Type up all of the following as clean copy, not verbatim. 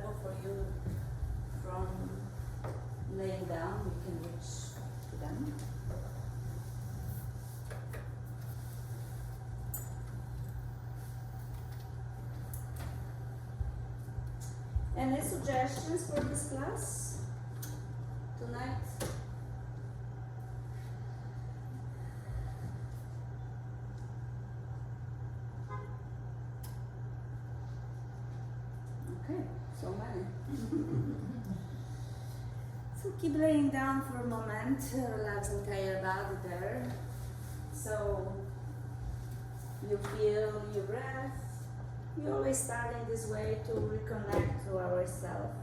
available for you from laying down. You can reach to them. Any suggestions for this class tonight? Okay, so many. So keep laying down for a moment, relax entire body there. So you feel your breath. We always start in this way to reconnect to ourselves.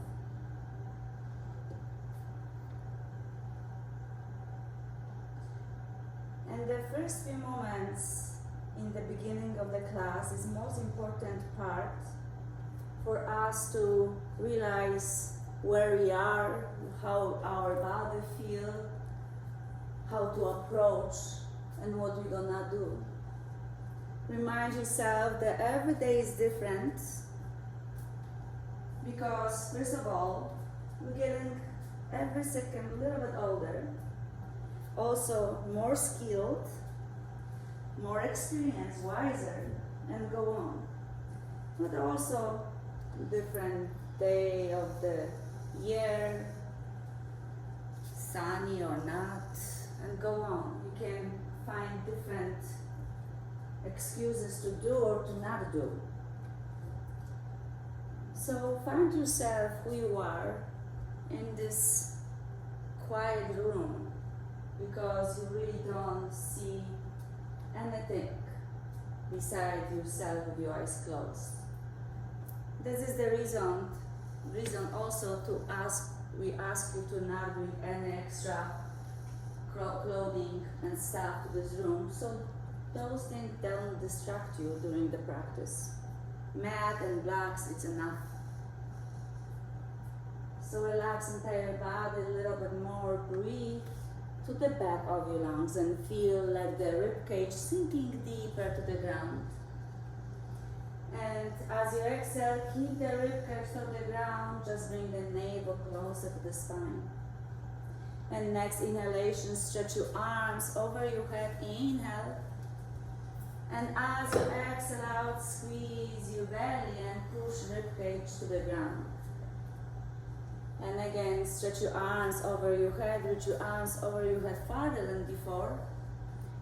And the first few moments in the beginning of the class is most important part for us to realize where we are, how our body feel, how to approach, and what we're gonna do. Remind yourself that every day is different because, first of all, we're getting every second a little bit older, also more skilled, more experienced, wiser, and go on. But also different day of the year, sunny or not, and go on. You can find different excuses to do or to not do. So find yourself who you are in this quiet room because you really don't see anything beside yourself with your eyes closed. This is the reason also to we ask you to not bring any extra clothing and stuff to this room, so those things don't distract you during the practice. Mat and blocks, it's enough. So relax entire body a little bit more, breathe to the back of your lungs and feel like the rib cage sinking deeper to the ground. And as you exhale, keep the rib cage to the ground, just bring the navel closer to the spine. And next inhalation, stretch your arms over your head, inhale. And as you exhale out, squeeze your belly and push ribcage to the ground. And again, stretch your arms over your head, reach your arms over your head farther than before.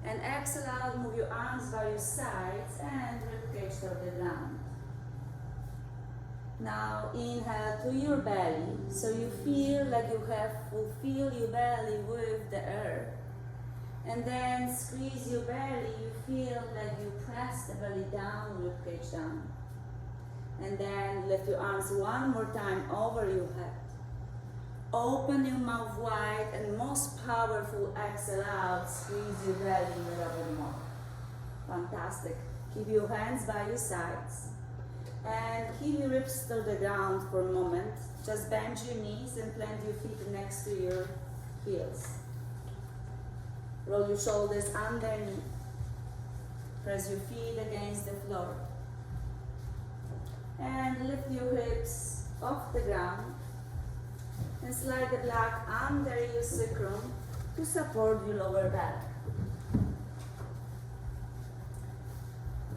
And exhale out, move your arms by your sides and ribcage to the ground. Now inhale to your belly, so you feel like you have fulfilled your belly with the air. And then squeeze your belly, you feel like you press the belly down, ribcage down. And then lift your arms one more time over your head. Open your mouth wide and most powerful exhale out, squeeze your belly a little bit more. Fantastic. Keep your hands by your sides. And keep your ribs to the ground for a moment. Just bend your knees and plant your feet next to your heels. Roll your shoulders underneath. Press your feet against the floor. And lift your hips off the ground. And slide the block under your sacrum to support your lower back.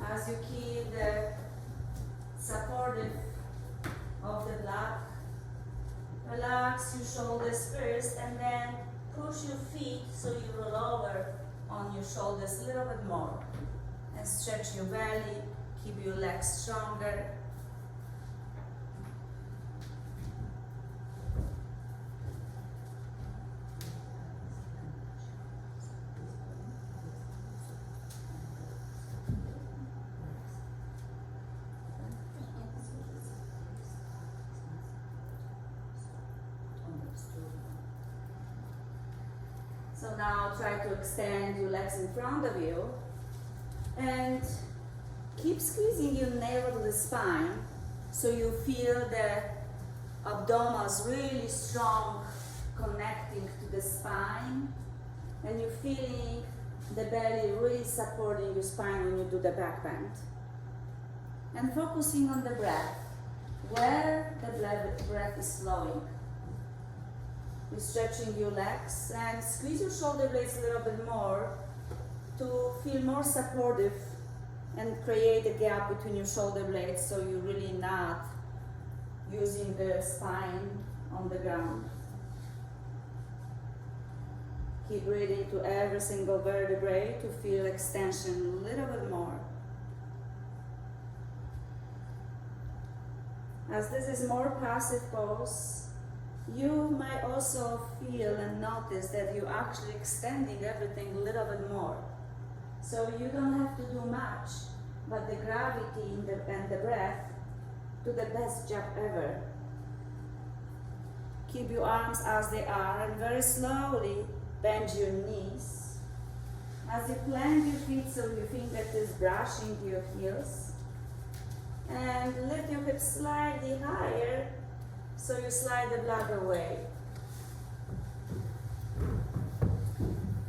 As you keep the supportive of the block, relax your shoulders first and then push your feet so you roll over on your shoulders a little bit more. And stretch your belly, keep your legs stronger. So now try to extend your legs in front of you and keep squeezing your navel to the spine so you feel the abdominals really strong connecting to the spine, and you're feeling the belly really supporting your spine when you do the back bend. And focusing on the breath, where the breath is flowing. You're stretching your legs and squeeze your shoulder blades a little bit more to feel more supportive and create a gap between your shoulder blades so you're really not using the spine on the ground. Keep breathing to every single vertebrae to feel extension a little bit more. As this is more passive pose, you might also feel and notice that you're actually extending everything a little bit more. So you don't have to do much, but the gravity and the breath do the best job ever. Keep your arms as they are and very slowly bend your knees. As you plant your feet so your fingertips brushing your heels. And lift your hips slightly higher so you slide the blood away.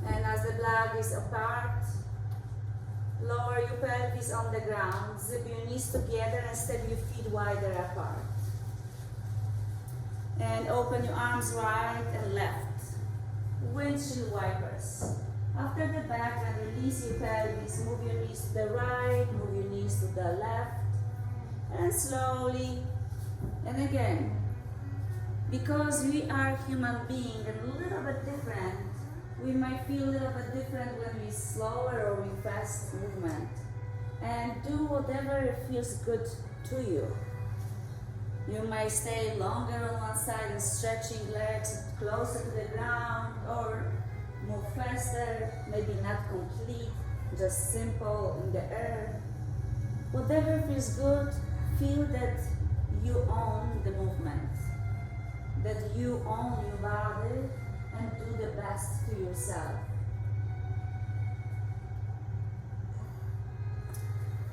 And as the blood is apart, lower your pelvis on the ground, zip your knees together and step your feet wider apart. And open your arms right and left. Windshield wipers. After the back and release your pelvis, move your knees to the right, move your knees to the left. And slowly, and again, because we are human beings and a little bit different, we might feel a little bit different when we slower or we fast movement. And do whatever feels good to you. You might stay longer on one side and stretching legs closer to the ground, or move faster, maybe not complete, just simple in the air. Whatever feels good, feel that you own the movement, that you own your body and do the best to yourself.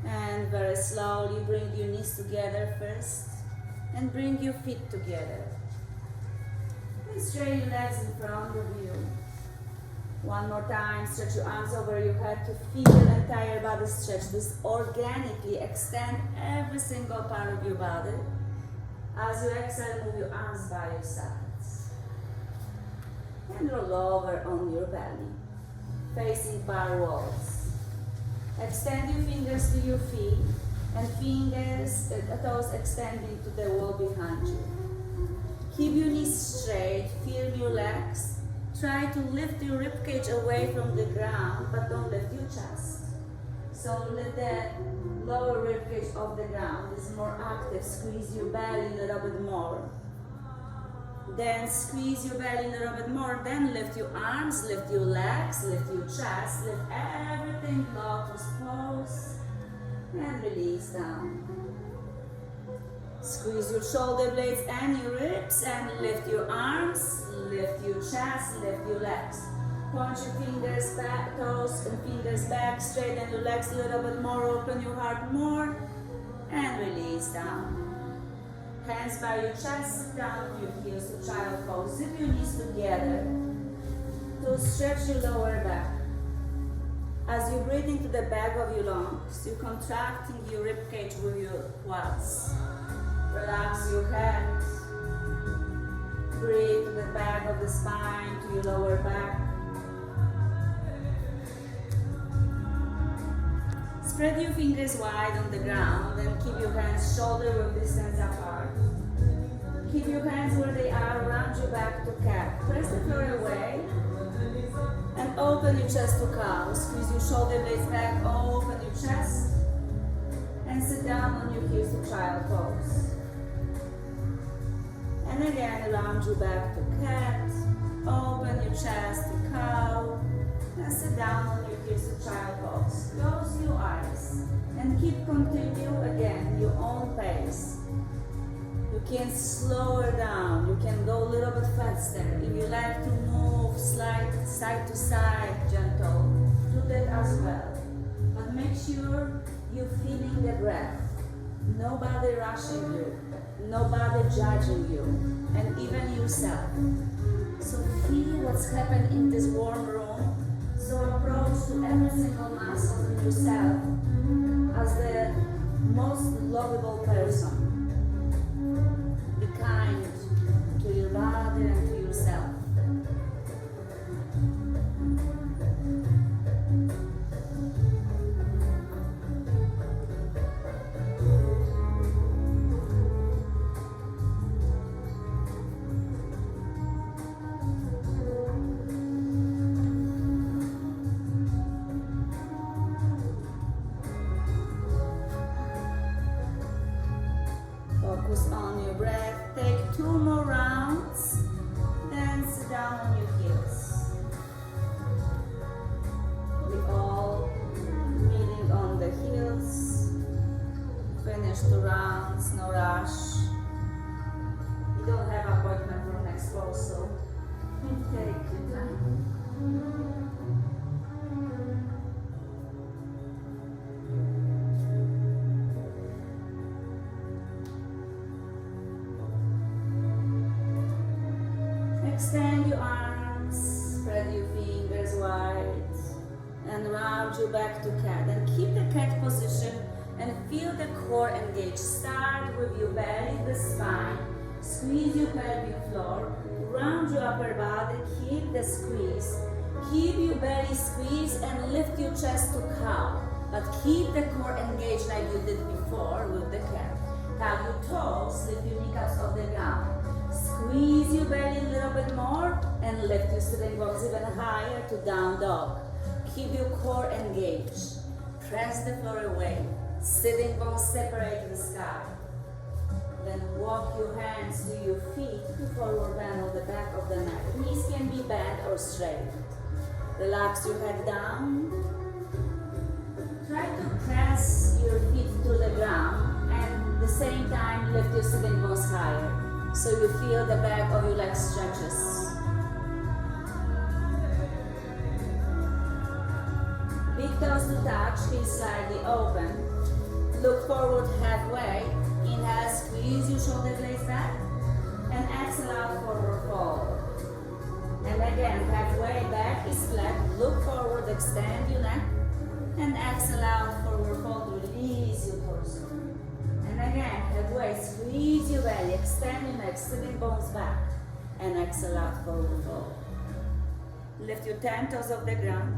And very slowly bring your knees together first and bring your feet together. And straighten your legs in front of you. One more time, stretch your arms over your head to feel the entire body stretch. This organically extend every single part of your body. As you exhale, move your arms by your sides. And roll over on your belly, facing bar walls. Extend your fingers to your feet and toes extending to the wall behind you. Keep your knees straight, feel your legs. Try to lift your ribcage away from the ground, but don't lift your chest. So lift the lower ribcage off the ground. It's more active. Squeeze your belly a little bit more. Then squeeze your belly a little bit more. Then lift your arms, lift your legs, lift your chest, lift everything, lotus pose, and release down. Squeeze your shoulder blades and your ribs and lift your arms, lift your chest, lift your legs. Point your fingers back, toes and fingers back, straighten your legs a little bit more, open your heart more, and release down. Hands by your chest, down on your heels to child pose. Zip your knees together to stretch your lower back. As you breathe into the back of your lungs, you're contracting your ribcage with your quads. Relax your head. Breathe to the back of the spine, to your lower back. Spread your fingers wide on the ground and keep your hands shoulder width distance apart. Keep your hands where they are, round your back to cat. Press the floor away and open your chest to cow. Squeeze your shoulder blades back, open your chest and sit down on your heels to child pose. And again, round your back to cat, open your chest to cow, and sit down on your heels to child pose. Close your eyes and continue again your own pace. You can slow her down, you can go a little bit faster. If you like to move side to side, gentle, do that as well. But make sure you're feeling the breath. Nobody rushing you, nobody judging you, and even yourself. So feel what's happened in this warm room. So approach to every single muscle in yourself as the most lovable person. breath. Take 2 more rounds. Then sit down on your heels. We all meeting on the heels. Finish 2 rounds, no rush. You don't have appointment for next course, so take your time. Extend your arms, spread your fingers wide, and round you back to cat. And keep the cat position and feel the core engage. Start with your belly, the spine. Squeeze your pelvic floor. Round your upper body. Keep the squeeze. Keep your belly squeezed and lift your chest to cow. But keep the core engaged like you did before with the cat. Tap your toes, lift your kneecaps off the ground. Squeeze your belly a little bit more and lift your sitting bones even higher to down dog. Keep your core engaged. Press the floor away. Sitting bones separate to the sky. Then walk your hands to your feet to forward bend on the back of the mat. Knees can be bent or straight. Relax your head down. Try to press your feet to the ground and at the same time lift your sitting bones higher. So you feel the back of your leg stretches. Big toes to touch, feet slightly open. Look forward halfway. Inhale, squeeze your shoulder blades back. And exhale out, forward fold. And again, halfway back is flat. Look forward, extend your neck. And exhale out, forward fold. Release your torso. And again, halfway, squeeze your belly, extend your neck, sitting bones back, and exhale out, forward fold. Lift your 10 toes off the ground,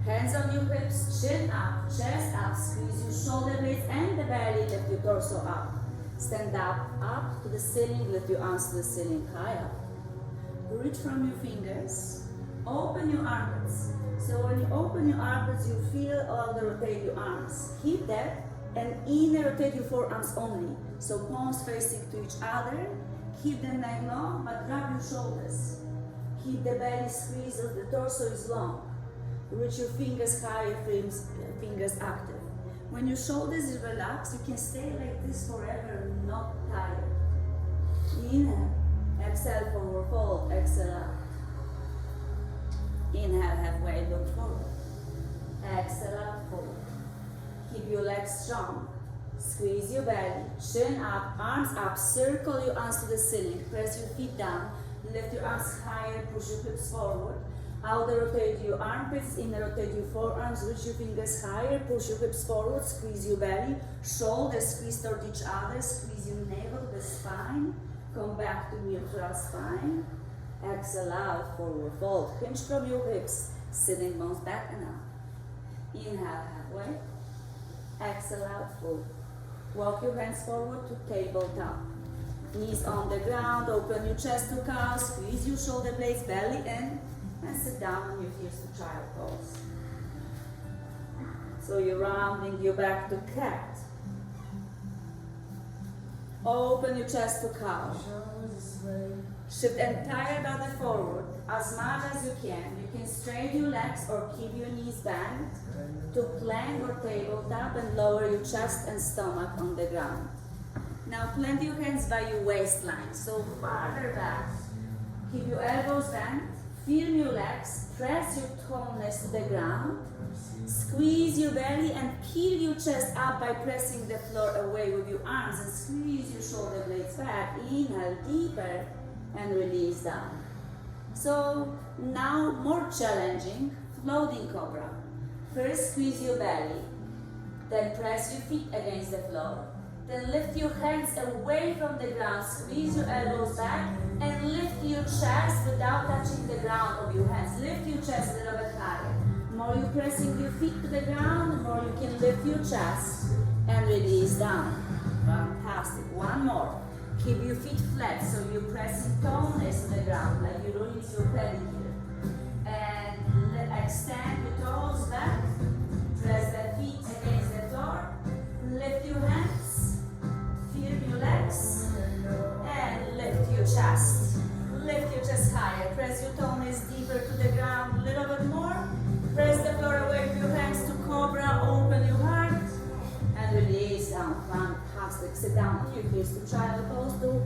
hands on your hips, chin up, chest up, squeeze your shoulder blades and the belly, lift your torso up. Stand up to the ceiling, lift your arms to the ceiling, high up. Reach from your fingers, open your armpits. So when you open your armpits, you feel all the rotate your arms. Keep that. And inner rotate your forearms only. So palms facing to each other. Keep the neck long, but drop your shoulders. Keep the belly squeezed as the torso is long. Reach your fingers higher, fingers active. When your shoulders is relaxed, you can stay like this forever, not tired. Inhale, exhale, forward fold, exhale out. Inhale, halfway, look forward. Exhale out, forward. Keep your legs strong. Squeeze your belly, chin up, arms up, circle your arms to the ceiling. Press your feet down, lift your arms higher, push your hips forward. Outer rotate your armpits, inner rotate your forearms, reach your fingers higher, push your hips forward, squeeze your belly, shoulders squeeze toward each other, squeeze your navel, the spine. Come back to neutral spine. Exhale out, forward fold. Hinge from your hips, sitting bones back and up. Inhale, halfway. Exhale out, fold. Walk your hands forward to tabletop. Knees on the ground, open your chest to cow, squeeze your shoulder blades, belly in, and sit down on your heels to child pose. So you're rounding your back to cat. Open your chest to cow. Shift entire body forward as much as you can. You can straighten your legs or keep your knees bent to plank or tabletop and lower your chest and stomach on the ground. Now plant your hands by your waistline, so farther back. Keep your elbows bent, firm your legs, press your toes to the ground, squeeze your belly and peel your chest up by pressing the floor away with your arms and squeeze your shoulder blades back. Inhale deeper and release down. So now more challenging, floating cobra. First squeeze your belly, then press your feet against the floor. Then lift your hands away from the ground, squeeze your elbows back, and lift your chest without touching the ground of your hands. Lift your chest a little bit higher. More you're pressing your feet to the ground, the more you can lift your chest and release down. Fantastic. One more. Keep your feet flat, so you're pressing toes to the ground, like you release your belly here. And extend your toes back. Press the feet against the floor. Lift your hands. Firm your legs. chest. Lift your chest higher. Press your toes deeper to the ground. A little bit more. Press the floor away with your hands to cobra. Open your heart. And release down. Fantastic. Sit down on your heels to child pose. To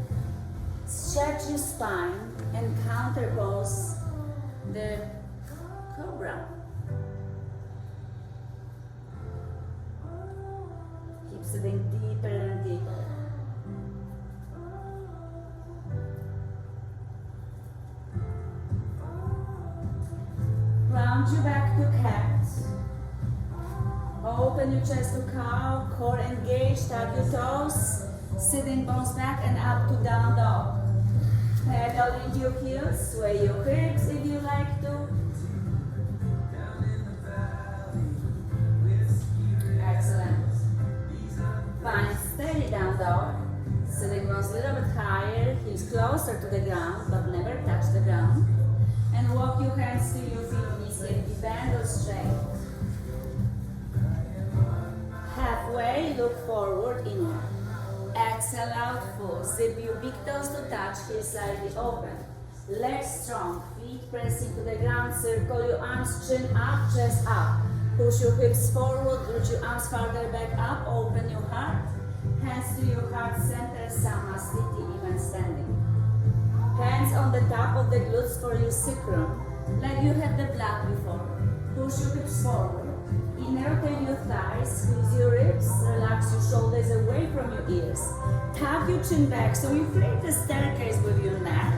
stretch your spine and counter pose the cobra. Keep sitting deeper and deeper. Round your back to cat. Open your chest to cow. Core engaged. Tap your toes. Sitting bones back and up to down dog. Pedal into your heels. Sway your hips if you like to. Excellent. Find steady down dog. Sitting bones a little bit higher. Heels closer to the ground but never touch the ground. And walk your hands to your feet. Bend or straight. Halfway, look forward, inhale. Exhale out full. Zip your big toes to touch, heels slightly open. Legs strong, feet pressing to the ground. Circle your arms, chin up, chest up. Push your hips forward, root your arms farther back up. Open your heart. Hands to your heart center, Samasthiti, even standing. Hands on the top of the glutes for your sacrum. Like you had the blood before. Push your hips forward. Inner rotate your thighs, squeeze your ribs, relax your shoulders away from your ears. Tuck your chin back so you create a staircase with your neck.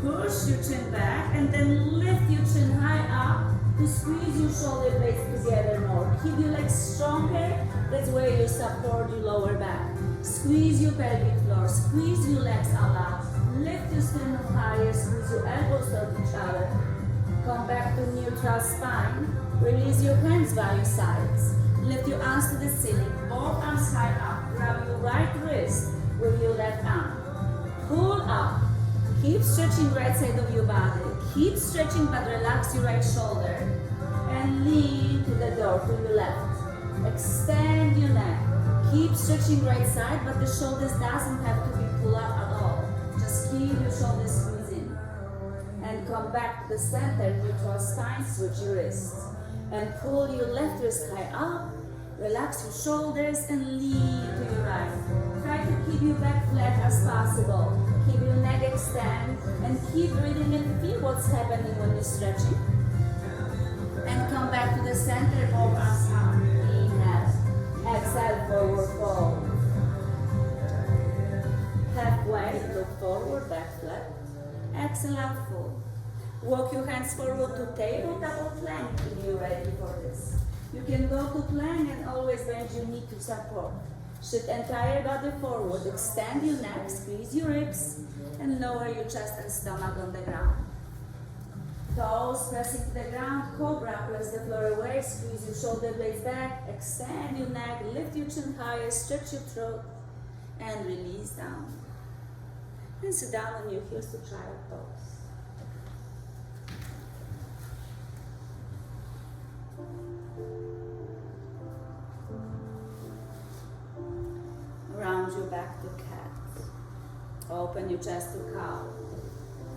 Push your chin back and then lift your chin high up to squeeze your shoulder blades together more. Keep your legs stronger, that's where you support your lower back. Squeeze your pelvic floor, squeeze your legs out loud. Lift your sternum higher, squeeze your elbows toward each other. Come back to neutral spine. Release your hands by your sides. Lift your arms to the ceiling. Both arms high up. Grab your right wrist with your left arm. Pull up. Keep stretching right side of your body. Keep stretching but relax your right shoulder. And lean to the door to your left. Extend your neck. Keep stretching right side but the shoulders doesn't have to be pulled up at all. Just keep your shoulders squeezing. And come back to the center, neutral spine, switch your wrists. And pull your left wrist high up, relax your shoulders and lean to your right. Try to keep your back flat as possible. Keep your neck extend and keep breathing and feel what's happening when you're stretching. And come back to the center, both arms up. Inhale, exhale, forward fold. Halfway, look forward, back flat. Exhale out full. Walk your hands forward to tabletop or plank if you're ready for this. You can go to plank and always bend your knee to support. Shift entire body forward, extend your neck, squeeze your ribs, and lower your chest and stomach on the ground. Toes pressing to the ground, cobra, press the floor away, squeeze your shoulder blades back, extend your neck, lift your chin higher, stretch your throat, and release down. And sit down on your heels to child pose. Round your back to cat. Open your chest to cow.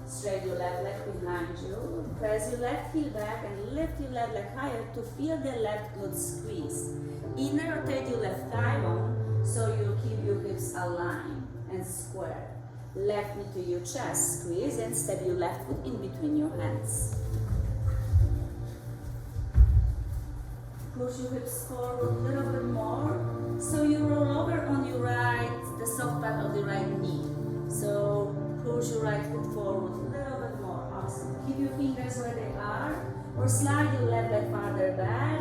Straight your left leg behind you. Press your left heel back and lift your left leg higher to feel the left glute squeeze. Inner rotate your left thigh bone so you keep your hips aligned and square. Left knee to your chest, squeeze and step your left foot in between your hands. Push your hips forward a little bit more. So you roll over on your right, the soft part of the right knee. So push your right foot forward a little bit more. Awesome. Keep your fingers where they are. Or slide your left leg farther back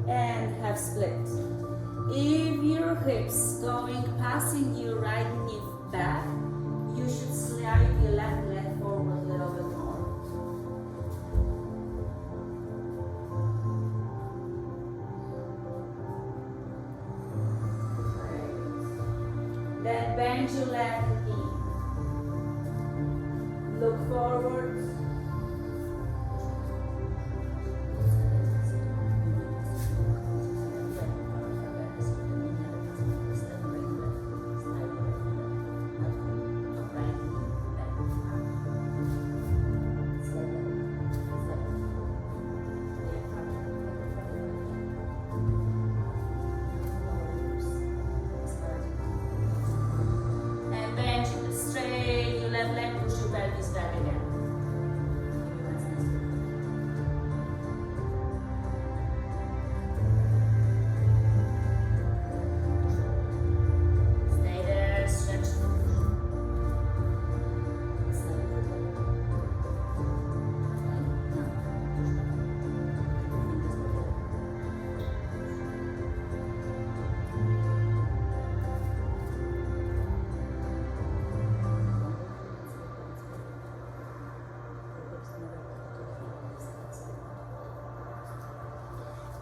and have split. If your hips going passing your right knee back, you should slide your left leg forward a little bit more. Great. Then bend your left knee. Look forward.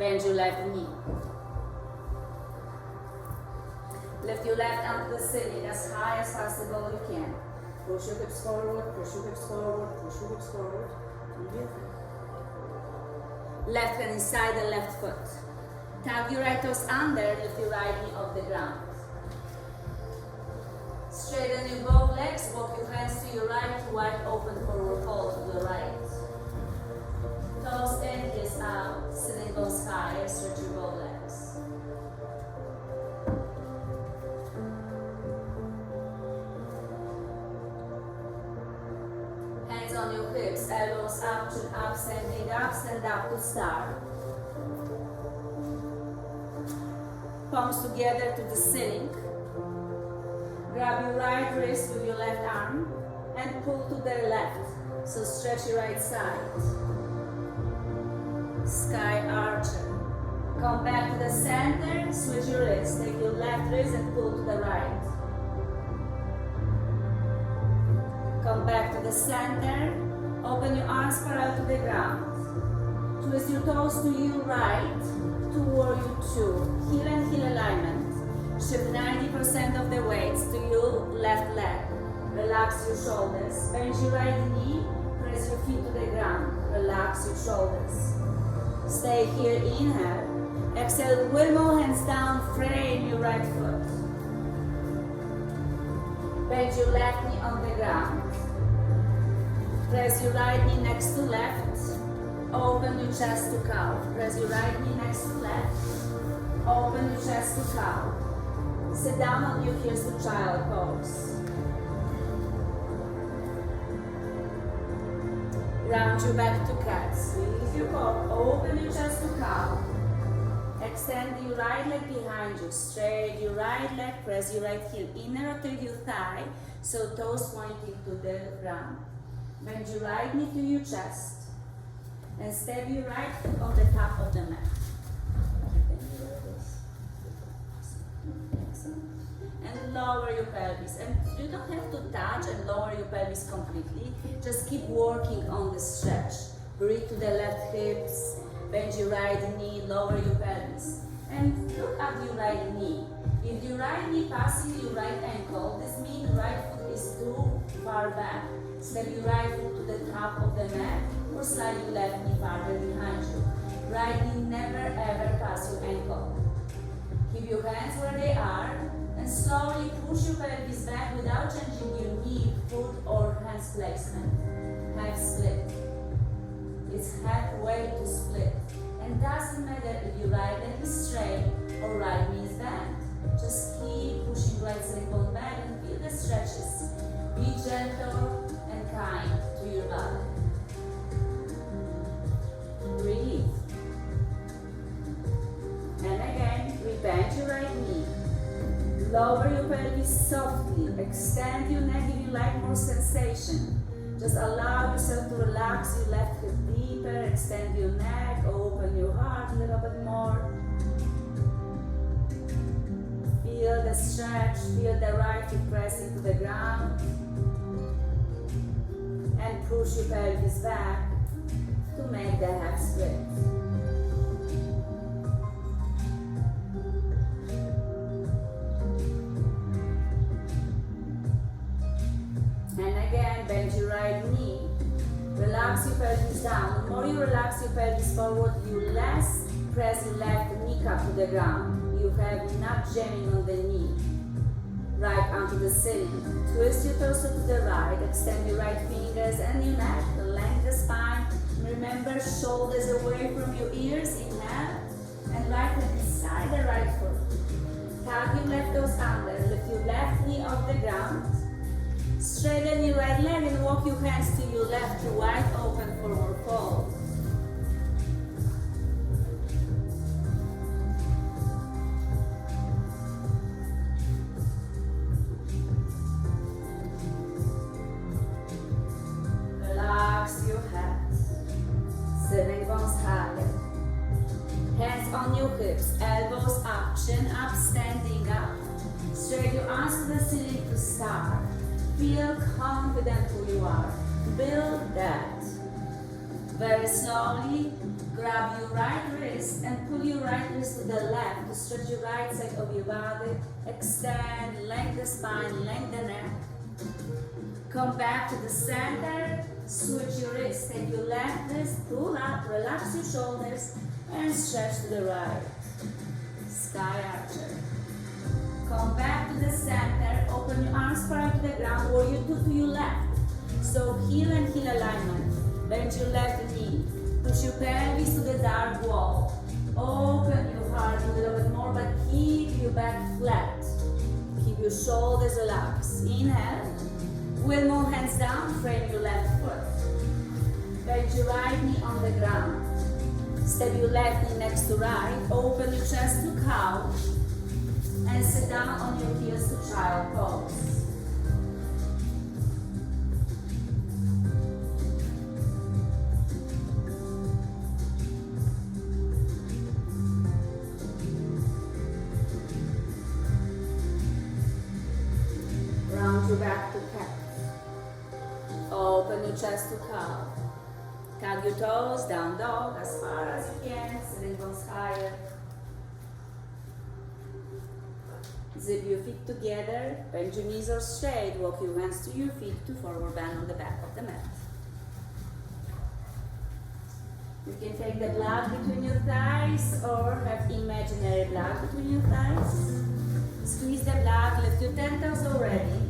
Bend your left knee. Lift your left arm to the ceiling as high as possible you can. Push your hips forward, push your hips forward, push your hips forward. Left hand inside the left foot. Tap your right toes under, lift your right knee off the ground. Straighten your both legs, walk your hands to your right, wide open forward fold to the right. Toes in, heels out, sitting bones higher, stretch your both legs. Hands on your hips, elbows up, chin up, stand up to start. Palms together to the ceiling. Grab your right wrist with your left arm and pull to the left. So stretch your right side. Sky archer. Come back to the center, switch your wrist. Take your left wrist and pull to the right. Come back to the center. Open your arms parallel to the ground. Twist your toes to your right to warrior two. Heel and heel alignment. Shift 90% of the weights to your left leg. Relax your shoulders. Bend your right knee. Press your feet to the ground. Relax your shoulders. Stay here. Inhale. Exhale. Windmill hands down. Frame your right foot. Bend your left knee on the ground. Press your right knee next to left. Open your chest to cow. Press your right knee next to left. Open your chest to cow. Sit down on your heels to child pose. Round your back to cat. Squeeze your core. Open your chest to cow. Extend your right leg behind you. Straight your right leg. Press your right heel in and rotate your thigh. So toes pointing to the ground. Bend your right knee to your chest. And step your right foot on the top of the mat. And lower your pelvis. And you don't have to touch and lower your pelvis completely. Just keep working on the stretch. Breathe to the left hips. Bend your right knee. Lower your pelvis. And look at your right knee. If your right knee passes your right ankle, this means right foot is too far back. Step your right foot to the top of the mat or slide your left knee farther behind you. Right knee never ever pass your ankle. Keep your hands where they are and slowly push your pelvis back without changing your knee, foot or hands placement. Half split. It's halfway to split. And doesn't matter if your right leg is straight or right knee is bent. Just keep pushing right side bone back and feel the stretches. Be gentle and kind to your body. Breathe. And again, we bend your right knee. Lower your pelvis softly. Extend your neck if you like more sensation. Just allow yourself to relax your left hip deeper. Extend your neck. Open your heart a little bit more. Feel the stretch. Feel the right hip pressing to the ground. And push your pelvis back to make the half split. And again, bend your right knee. Relax your pelvis down. The more you relax your pelvis forward, you less press your left kneecap to the ground. You have not jamming on the knee. Right onto the ceiling. Twist your torso to the right. Extend your right fingers and your neck. Lengthen the spine. Remember, shoulders away from your ears. Inhale. And right hand inside the right foot. Tap your left toes under. Lift your left knee off the ground. Straighten your right leg and walk your hands to your left to wide open forward fold. Relax your hands. Sitting bones higher. Hands on your hips, elbows up, chin up, standing up. Straight your arms to the ceiling to start. Feel confident who you are. Build that. Very slowly, grab your right wrist and pull your right wrist to the left to stretch your right side of your body. Extend, lengthen the spine, lengthen the neck. Come back to the center, switch your wrist, take your left wrist, pull up, relax your shoulders, and stretch to the right. Sky Archer. Come back to the center, open your arms parallel to the ground, warrior two to your left. So heel and heel alignment. Bend your left knee. Push your pelvis to the dark wall. Open your heart a little bit more, but keep your back flat. Keep your shoulders relaxed. Inhale. We'll move hands down, frame your left foot. Bend your right knee on the ground. Step your left knee next to right. Open your chest to cow. And sit down on your heels to child pose. Round your back to cat. Open your chest to cow. Tug your toes, down dog as far as you can, sitting bones higher. Zip your feet together, bend your knees or straight, walk your hands to your feet to forward bend on the back of the mat. You can take the block between your thighs or have imaginary block between your thighs. Squeeze the block, lift your 10 toes already,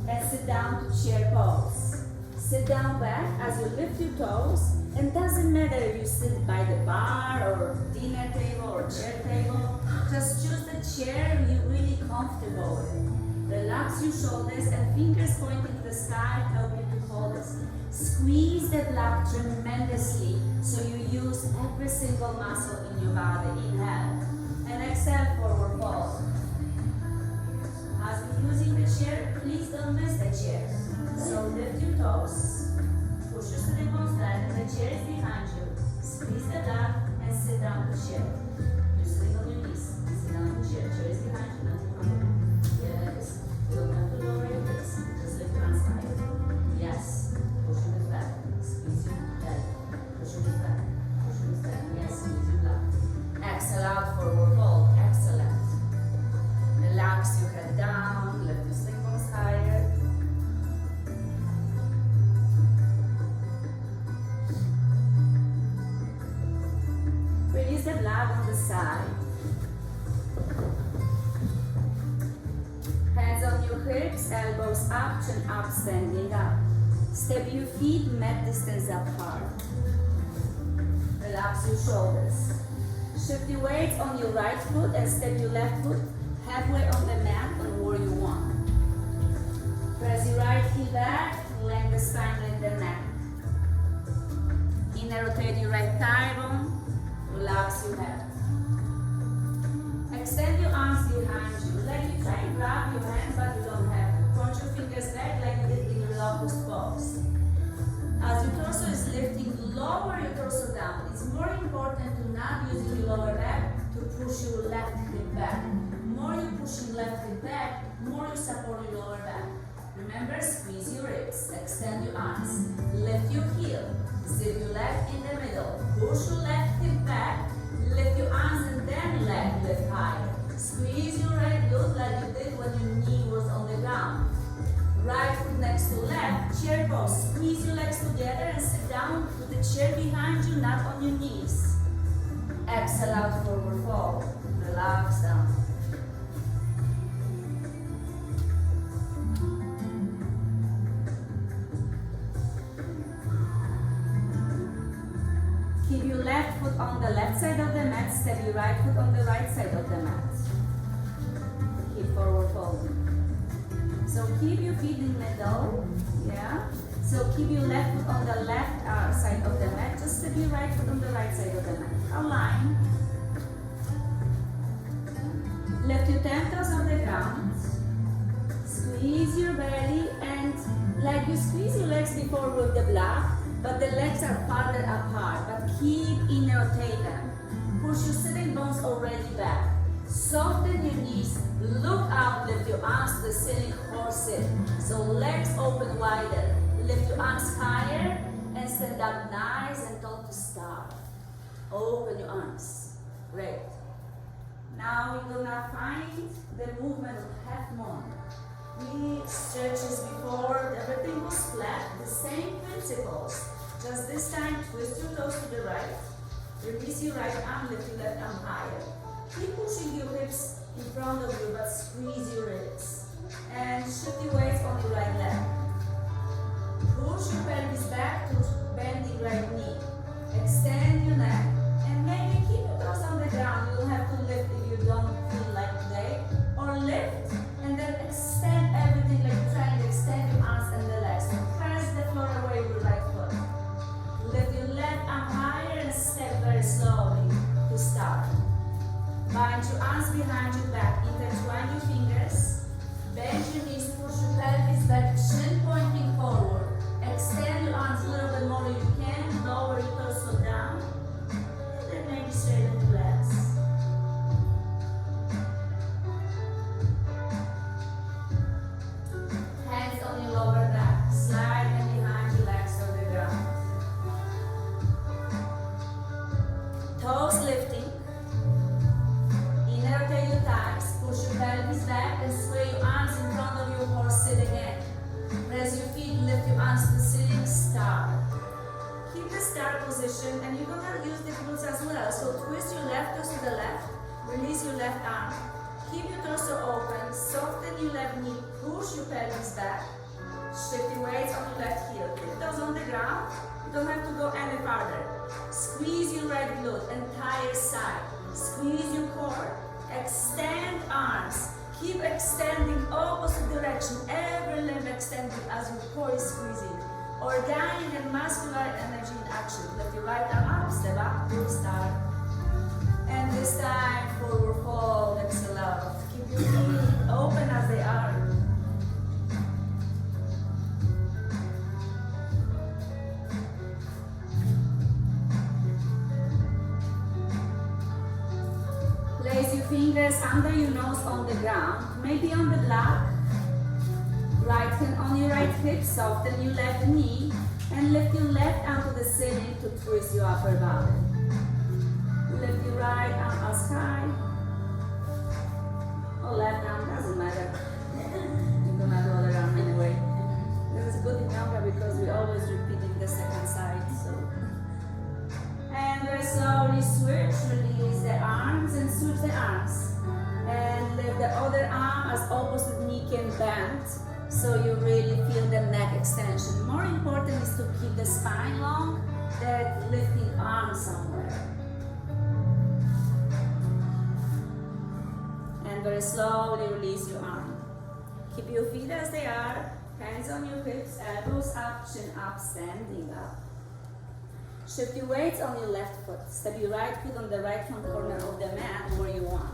and sit down to chair pose. Sit down back as you lift your toes, and doesn't matter if you sit by the bar or dinner table or chair table, just choose the chair you're really comfortable with. Relax your shoulders and fingers pointing to the sky help you to hold it. Squeeze the block tremendously so you use every single muscle in your body. Inhale and exhale, forward fold. As you're using the chair, please don't miss the chair. So lift your toes, push your sitting bones back, and the chair is behind you. Squeeze the block and sit down the chair. You're sitting on your knees, sit down the chair. Chair is behind you, not in front of you. Yes. You don't have to lower your hips. Just lift your hands higher. Yes. Push your hips back. Squeeze your head. Push your hips back. Push your hips back. Yes. Squeeze your block. Exhale out, forward fold. Excellent. Relax your head down. Lift your sitting bones higher. Release the blood on the side. Hands on your hips, elbows up, chin up, standing up. Step your feet mat distance apart. Relax your shoulders. Shift your weight on your right foot and step your left foot halfway on the mat on warrior one. Press your right heel back, lengthen the spine, lengthen the neck. Inner rotate your right thigh bone. Relax your head. Extend your arms behind you. Like you try and grab your hands, but you don't have to. Point your fingers back like you did in locust pose. As your torso is lifting, lower your torso down. It's more important to not using your lower back to push your left hip back. More you're pushing left hip back, more you support your lower back. Remember, squeeze your ribs, extend your arms, lift your heel. Zip your leg in the middle. Push your left hip back. Lift your arms and then leg lift higher. Squeeze your right glute like you did when your knee was on the ground. Right foot next to left. Chair pose. Squeeze your legs together and sit down with the chair behind you, not on your knees. Exhale out, forward fold. Relax down. Keep your left foot on the left side of the mat, step your right foot on the right side of the mat. Keep forward folding. So keep your feet in the middle, yeah? So keep your left foot on the left side of the mat, just step your right foot on the right side of the mat. Align. Lift your 10 toes on the ground. Squeeze your belly and like you squeeze your legs before with the block, but the legs are farther apart, but keep inner rotate them. Push your sitting bones already back. Soften your knees, look up, lift your arms to the ceiling, horse it. So legs open wider. Lift your arms higher and then stand up nice and tall to start. Open your arms. Great. Now you're gonna find the movement of half moon. We stretches before, everything was flat, the same principles. Just this time, twist your toes to the right. Release your right arm, lift your left arm higher. Keep pushing your hips in front of you, but squeeze your ribs. And shift your weight on your right leg. Push your pelvis back to bending right knee. Extend your neck. And maybe keep your toes on the ground. You'll have to lift if you don't feel like today. Or lift and then extend everything like you're trying to extend your arms and the legs. Press the floor away with your right foot. Lift your left arm higher and step very slowly to start. Bind your arms behind your back. Intertwine your fingers. Bend your knees, push your pelvis back, chin pointing forward. Extend your arms a little bit more if you can. Lower your torso down. And then maybe straighten your legs. Hands on your lower back. Slide them behind your legs on the ground. Toes lifting. Inner rotate your thighs. Push your pelvis back and sway your arms in front of you or sit again. Press your feet, lift your arms to the ceiling, start. Keep the start position and you're gonna use the glutes as well. So twist your left toes to the left, release your left arm. Keep your torso open, soften your left knee, push your pelvis back. Shift your weight on your left heel. Keep those on the ground, you don't have to go any farther. Squeeze your right glute, entire side. Squeeze your core, extend arms. Keep extending opposite direction, every limb extending as your core is squeezing. Organic and muscular energy in action. Lift your right arm up, step up, good start. And this time, forward fold, exhale out. Keep your feet open as they are. Place your fingers under your nose on the ground, maybe on the block. Right hand on your right hip, soften your left knee, and lift your left arm to the ceiling to twist your upper body. Lift your right arm as high, or left arm, doesn't matter. You're gonna do other arm anyway. This is good in yoga because we always repeating the second side. So. And very slowly switch, release the arms and switch the arms. And lift the other arm as opposite knee can bend, so you really feel the neck extension. More important is to keep the spine long than lifting arms somewhere. And very slowly release your arm. Keep your feet as they are, hands on your hips, elbows up, chin up, standing up. Shift your weights on your left foot. Step your right foot on the right front corner of the mat where you want.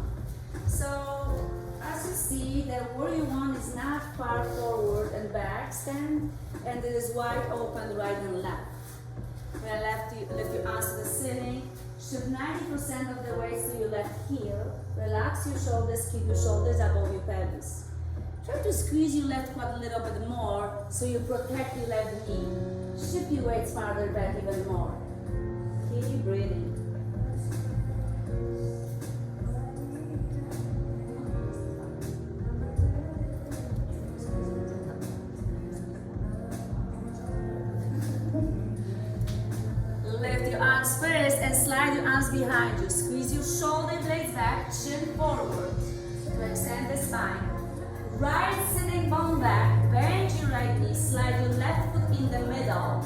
So, as you see, that where you want is not far forward and back stand, and it is wide open right and left. When left, you lift your arms to the ceiling. Shift 90% of the weight to your left heel. Relax your shoulders, keep your shoulders above your pelvis. Try to squeeze your left quad a little bit more so you protect your left knee. Shift your weights farther back even more. Keep breathing. Lift your arms first and slide your arms behind you. Squeeze your shoulder blades back, chin forward to extend the spine. Right sitting bone back, bend your right knee, slide your left foot in the middle.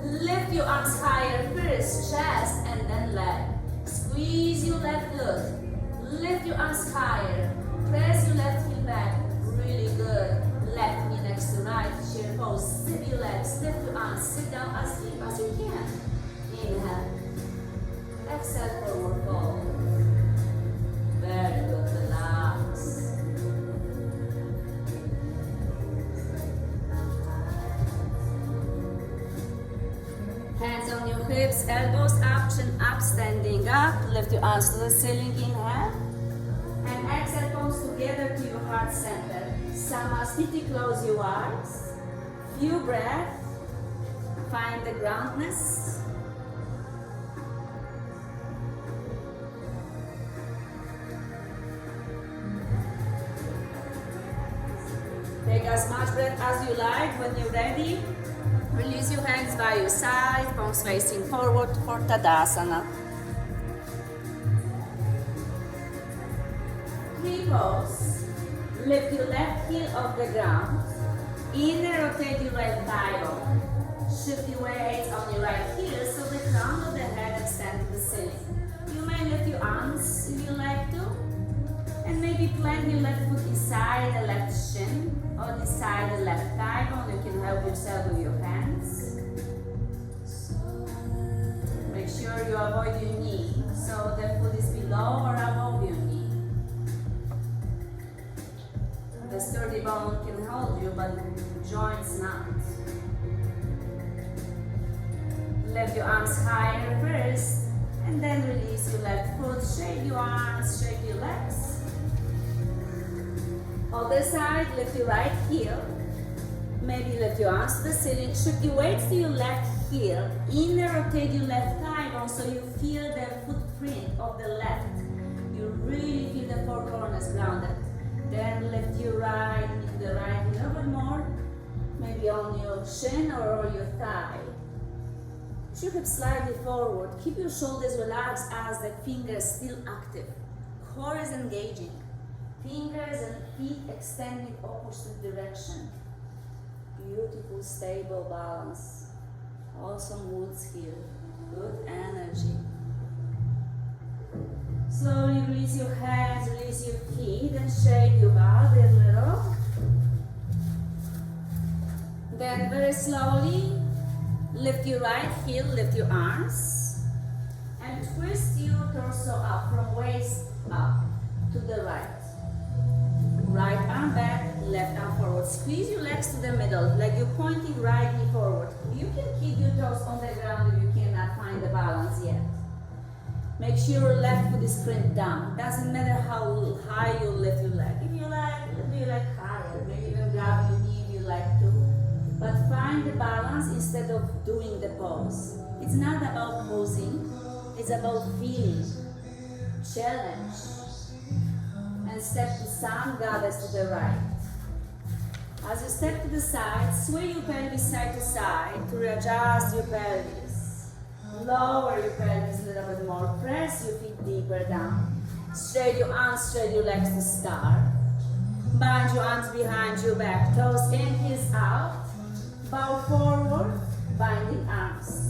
Lift your arms higher first, chest and then leg. Squeeze your left glute. Lift your arms higher. Press your left heel back. Really good. Left knee next to right, chair pose. Zip your legs, lift your arms, sit down as deep as you can. Inhale. Exhale, forward fold. Very good, relax. Hands on your hips, elbows up, chin up, standing up. Lift your arms to the ceiling, inhale. And exhale, comes together to your heart center. Samasthiti, close your eyes. Few breaths. Find the groundness. Take as much breath as you like. When you're ready, release your hands by your side, palms facing forward for Tadasana. Pose. Lift your left heel off the ground. Inner rotate your right thigh bone. Shift your weight on your right heel so the crown of the head extends to the ceiling. You may lift your arms if you like to. And maybe plant your left foot inside the left shin or inside the left thigh bone. You can help yourself with your hands. Make sure you avoid your knee so the foot is below or above your knee. The sturdy bone can hold you, but joints not. Lift your arms higher first, and then release your left foot. Shake your arms, shake your legs. Other side, lift your right heel. Maybe lift your arms to the ceiling. Shift your weight to your left heel. Inner rotate your left thigh bone so you feel the footprint of the left. You really feel the four corners grounded. Then lift your right knee to the right a little bit more, maybe on your shin or your thigh. Push your hips slightly forward. Keep your shoulders relaxed as the fingers still active. Core is engaging. Fingers and feet extending opposite direction. Beautiful, stable balance. Awesome woods here. Good energy. Slowly release your hands, release your feet, and shake your body a little. Then very slowly, lift your right heel, lift your arms, and twist your torso up from waist up to the right. Right arm back, left arm forward. Squeeze your legs to the middle, like you're pointing right knee forward. You can keep your toes on the ground if you cannot find the balance yet. Make sure your left foot is print down. Doesn't matter how high you lift your leg. If you like, lift your leg higher. Maybe even grab your knee if you like to. But find the balance instead of doing the pose. It's not about posing. It's about feeling. Challenge. And step to sun, goddess to the right. As you step to the side, sway your pelvis side to side to readjust your pelvis. Lower your pelvis a little bit more. Press your feet deeper down. Straight your arms, straight your legs to start. Bind your arms behind your back. Toes in, heels out. Bow forward, binding arms.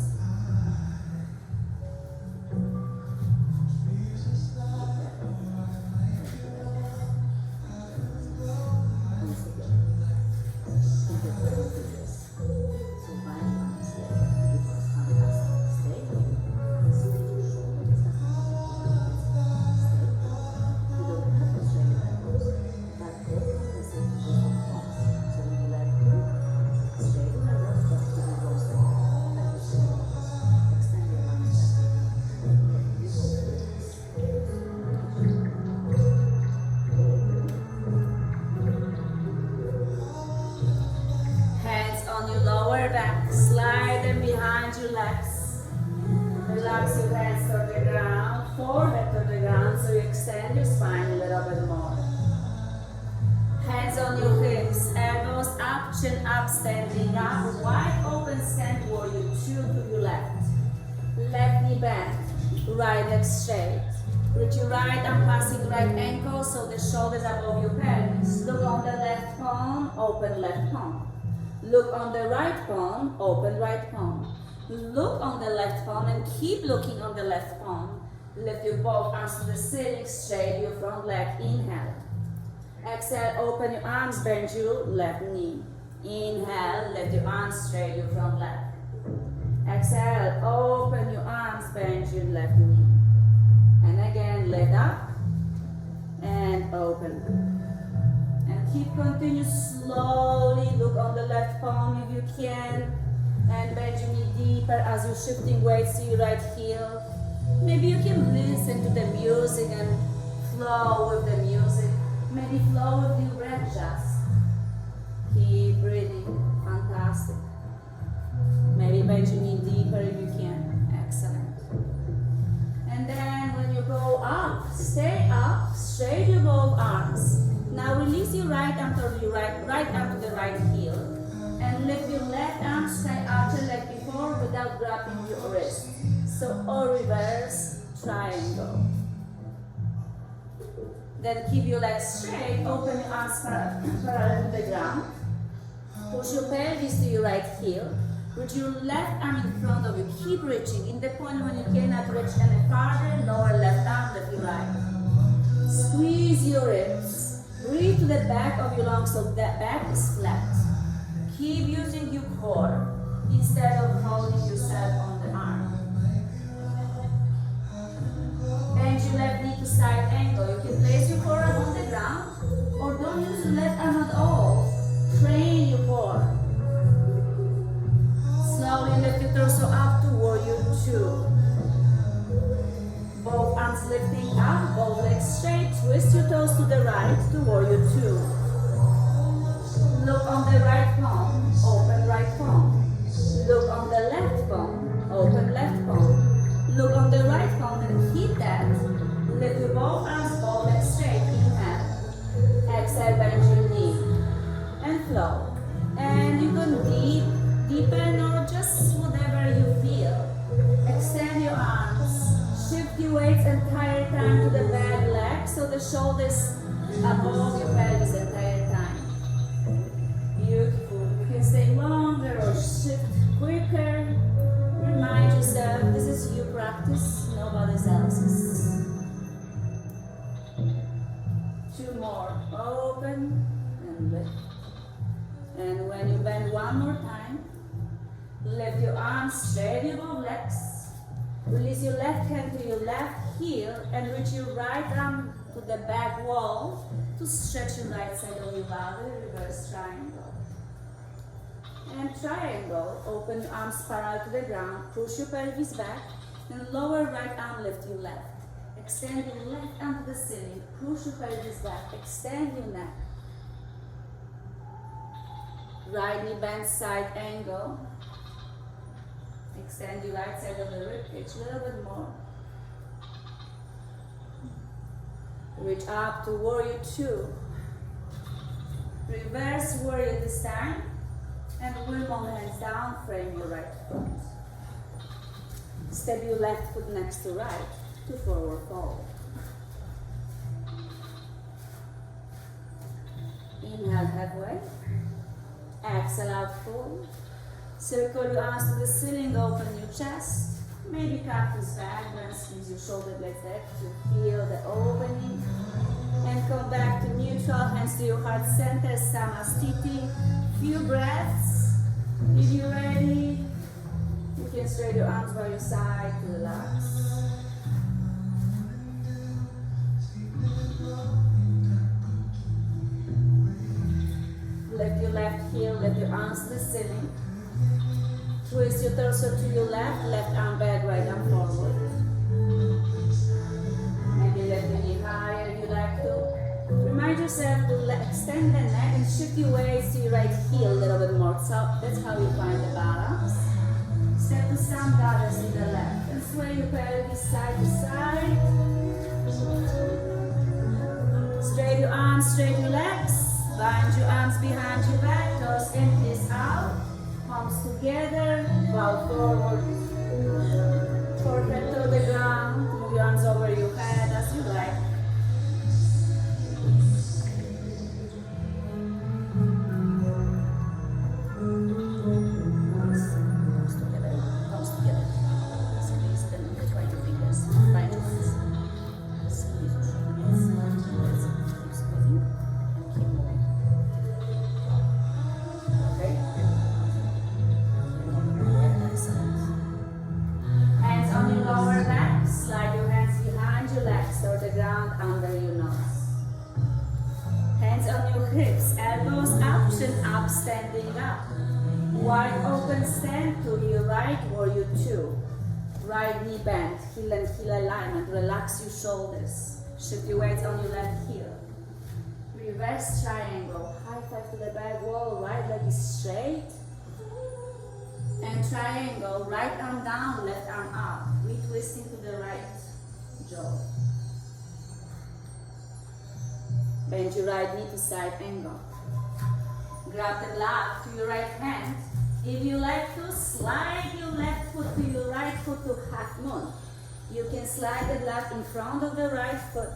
Chin up, standing up, wide open stand warrior, two to your left. Left knee bent, right leg straight. Reach your right arm passing right ankle so the shoulders above your pelvis. Look on the left palm, open left palm. Look on the right palm, open right palm. Look on the left palm and keep looking on the left palm. Lift your both arms to the ceiling, straight your front leg, inhale. Exhale, open your arms, bend your left knee. Inhale, lift your arms straight, your front leg. Exhale, open your arms, bend your left knee. And again, lift up and open. And keep continue slowly. Look on the left palm if you can. And bend your knee deeper as you're shifting weights to your right heel. Maybe you can listen to the music and flow with the music. Maybe flow with your breath just. Keep breathing. Fantastic. Maybe bend your knee deeper if you can. Excellent. And then when you go up, stay up, straight your both arms. Now release your right arm to your right arm to the right heel. And lift your left arm straight out like before without grabbing your wrist. So or reverse triangle. Then keep your legs straight, open your arms parallel to the ground. Push your pelvis to your right heel. Reach your left arm in front of you. Keep reaching. In the point when you cannot reach any farther, lower left arm, lift your right. Squeeze your ribs. Breathe to the back of your lungs so that back is flat. Keep using your core instead of holding yourself on the arm. Bend your left knee to side angle. You can place your forearm on the ground or don't use your left arm at all. Train your core. Slowly lift your torso up to warrior two. Both arms lifting up, both legs straight. Twist your toes to the right to warrior two. Look on the right palm, open right palm. Look on the left palm, open left palm. Look on the right palm and keep that. Lift your both arms, both legs straight. Inhale. Exhale, bend your knee. And flow. And you can deepen or just whatever you feel. Extend your arms. Shift your weights entire time to the back leg so the shoulders above your pelvis entire time. Beautiful. You can stay longer or shift quicker. Remind yourself this is your practice, nobody else's. Two more. Open and lift. And when you bend one more time, lift your arms straight above legs. Release your left hand to your left heel and reach your right arm to the back wall to stretch your right side of your body. Reverse triangle. And triangle. Open your arms parallel to the ground. Push your pelvis back. And lower right arm, lift your left. Extend your left arm to the ceiling. Push your pelvis back. Extend your neck. Right knee bend side angle. Extend your right side of the ribcage a little bit more. Reach up to warrior two. Reverse warrior this time. And wiggle hands down, frame your right foot. Step your left foot next to right to forward fold. Inhale halfway. Exhale out full. Circle your arms to the ceiling, open your chest. Maybe cactus back, then squeeze your shoulder blades back to feel the opening. And come back to neutral, hands to your heart center, Samastiti. Few breaths. If you're ready, you can straighten your arms by your side to relax. Lift your left heel, lift your arms to the ceiling. Twist your torso to your left, left arm back, right arm forward. Maybe lift your knee higher if you like to. Remind yourself to extend the neck and shift your weights to your right heel a little bit more. So that's how you find the balance. Step to some goddess in the left and sway your pelvis side to side. Straighten your arms, straighten your legs. Bind your arms behind your back, toes in, knees out, palms together, bow forward, forehead to the ground, move your arms over your head as you like. Thumbs together, squeeze them between your fingers, bind your hands, squeeze your hands, keep squeezing and keep moving. Hands on your lower back, slide your hands behind your legs or the ground under your nose. Hands on your hips, elbows up, chin up, standing up. Wide open stand to your right, warrior two. Right knee bend, heel and heel alignment, relax your shoulders. Shift your weight on your left heel. Reverse triangle, high five to the back wall, right leg is straight. And triangle, right arm down, left arm up. Retwisting to the right jaw. Bend your right knee to side angle. Grab the block to your right hand. If you like to, slide your left foot to your right foot to half moon. You can slide the block in front of the right foot.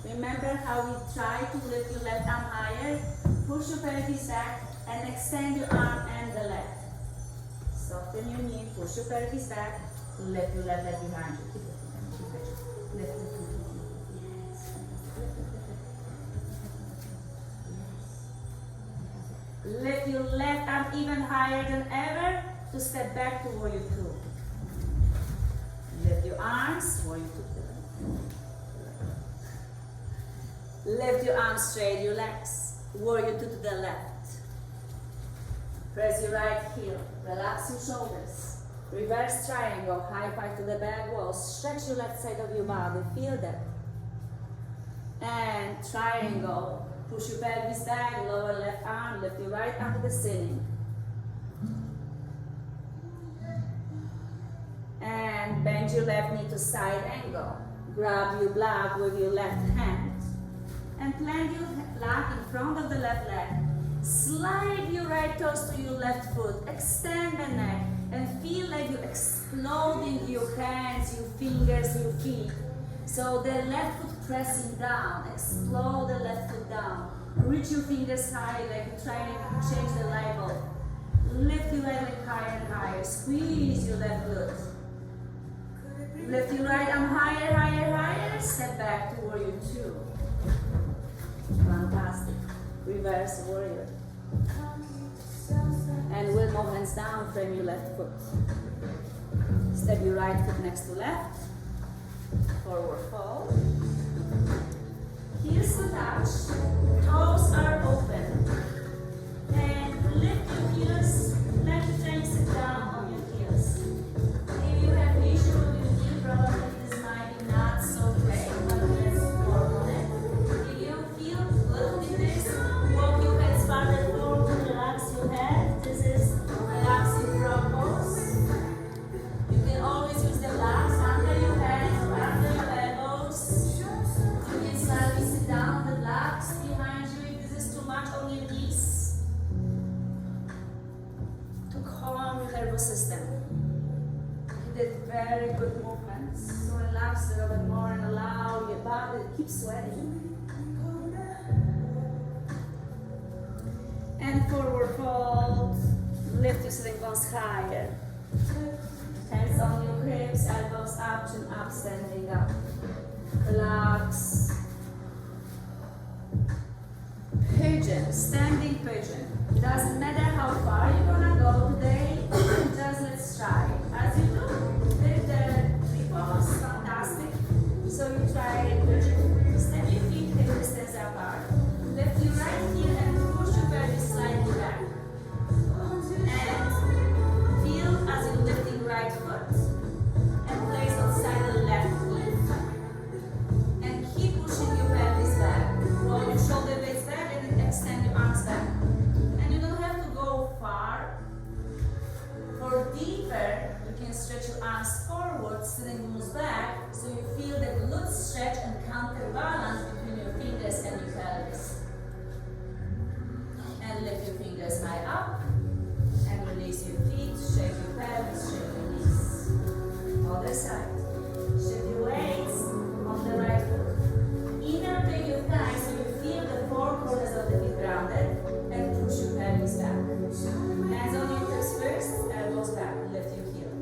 Remember how we try to lift your left arm higher? Push your pelvis back and extend your arm and the leg. Soften your knee, push your pelvis back, lift your left leg behind you. Keep it. Lift it. Lift your left arm even higher than ever to step back to warrior two. Lift your arms, warrior two. Lift your arms straight, your legs. Warrior two to the left. Press your right heel. Relax your shoulders. Reverse triangle. High five to the back wall. Stretch your left side of your body. Feel that. And triangle. Push your pelvis back. Lower left arm. Lift your right arm to the ceiling. And bend your left knee to side angle. Grab your block with your left hand. And plant your block in front of the left leg. Slide your right toes to your left foot. Extend the neck. And feel like you're exploding your hands, your fingers, your feet. So the left foot pressing down. Explode the left foot down. Reach your fingers high like you're trying to change the liable. Lift your right leg higher and higher. Squeeze your left glute. Lift your right arm higher, higher, higher. Step back to warrior two. Fantastic. Reverse warrior. And we'll move hands down, frame your left foot. Step your right foot next to left. Forward fold. Heels to touch. Toes are open. And lift your heels. Let your train sit down on your heels. If you have issue with your knee, probably this might be not so great, but let's work on it. If you feel good with this, walk your hands farther forward, relax your head. This is relaxing frog pose. You can always use the blocks under your head or under your elbows. You can slightly sit down on the blocks behind you if this is too much on your knees. To calm your nervous system. You did very good movements. So relax a little bit more and allow your body to keep sweating. And forward fold. Lift your sitting bones higher. Hands on your hips, elbows up, chin up, standing up. Relax. Pigeon, standing pigeon. Doesn't matter how far you're gonna go today, just let's try. As you do, lift the three paws, fantastic. So you try pigeon. Step your feet hip distance apart. Lift your right heel and push your pelvis slightly back. And feel as you're lifting right foot and place outside the left knee. And keep pushing your pelvis back. Roll your shoulder blades back and then extend your arms back. And you don't have to go far. For deeper, you can stretch your arms forward, sitting moves back, so you feel the glutes stretch and counterbalance between your fingers and your pelvis. And lift your fingers high up. And release your feet, shake your pelvis, shake your knees. Other side. Shift your weights on the right foot. Inner take your thighs so you feel the four corners of the feet grounded and push your pelvis back. Hands on your hips first, elbows back. Lift your heel.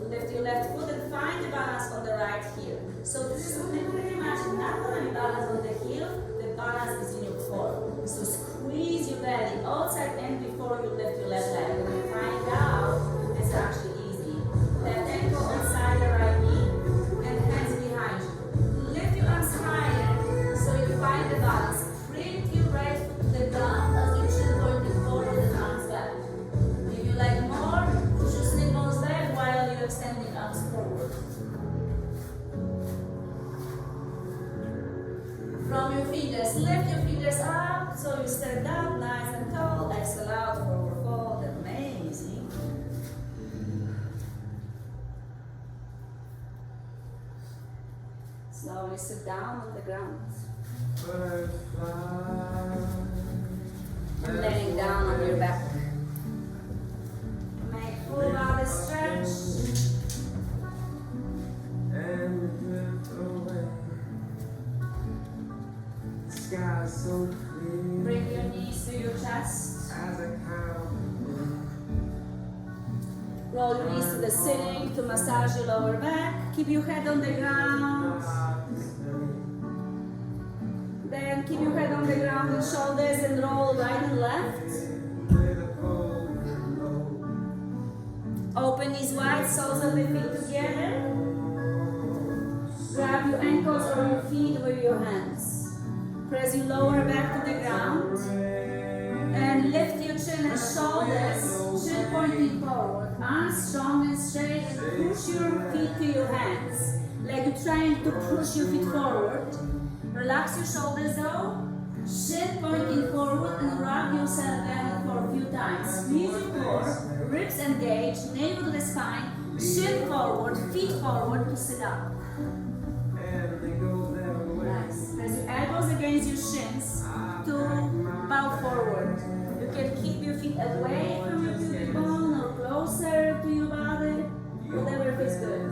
Lift your left foot and find the balance on the right heel. So this is pretty much not going to be balance on the heel, the balance is in your core. So squeeze your belly outside and before you lift your left leg. When you find out, it's actually easy. Left ankle inside the right knee and hands behind you. Lift your arms higher so you find the balance. Print your right foot to the ground as your chin pointing forward and arms back. If you like more, push your shin bones back while you're extending arms forward. From your fingers, lift your fingers up so you stand up nice and tall. Exhale out, forward fold, amazing. Slowly sit down on the ground. And laying down on your back. Make full body stretch. Bring your knees to your chest. Roll your knees to the ceiling to massage your lower back. Keep your head on the ground. Then keep your head on the ground with shoulders and roll right and left. Open knees wide, soles of the feet together. Grab your ankles or your feet with your hands. Press your lower back to the ground. And lift your chin and shoulders, chin pointing forward. Arms strong and straight and push your feet to your hands. Like you're trying to push your feet forward. Relax your shoulders though. Chin pointing forward and rock yourself down for a few times. Squeeze your core, ribs engage, navel to the spine, chin forward, feet forward to sit up. Nice. Press your elbows against your shins to bow forward. You can keep your feet away from your pubic bone or closer to your body, whatever feels good.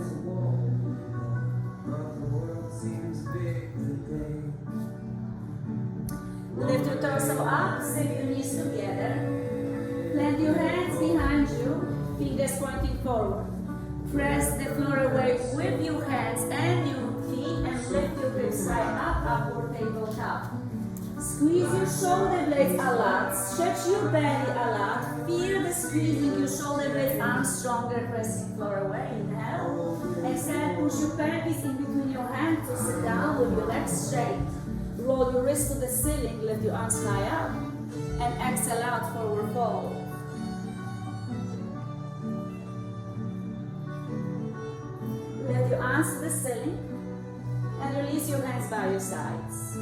Lift your torso up, sink your knees together. Plant your hands behind you, fingers pointing forward. Press the floor away with your hands and your feet and lift your hips right up, upward tabletop. Squeeze your shoulder blades a lot, stretch your belly a lot. Feel the squeezing your shoulder blades, arms stronger, pressing floor away. Inhale. Exhale, push your pelvis in between your hands to sit down with your legs straight. Roll your wrists to the ceiling, lift your arms high up, and exhale out, forward fold. Lift your arms to the ceiling, and release your hands by your sides.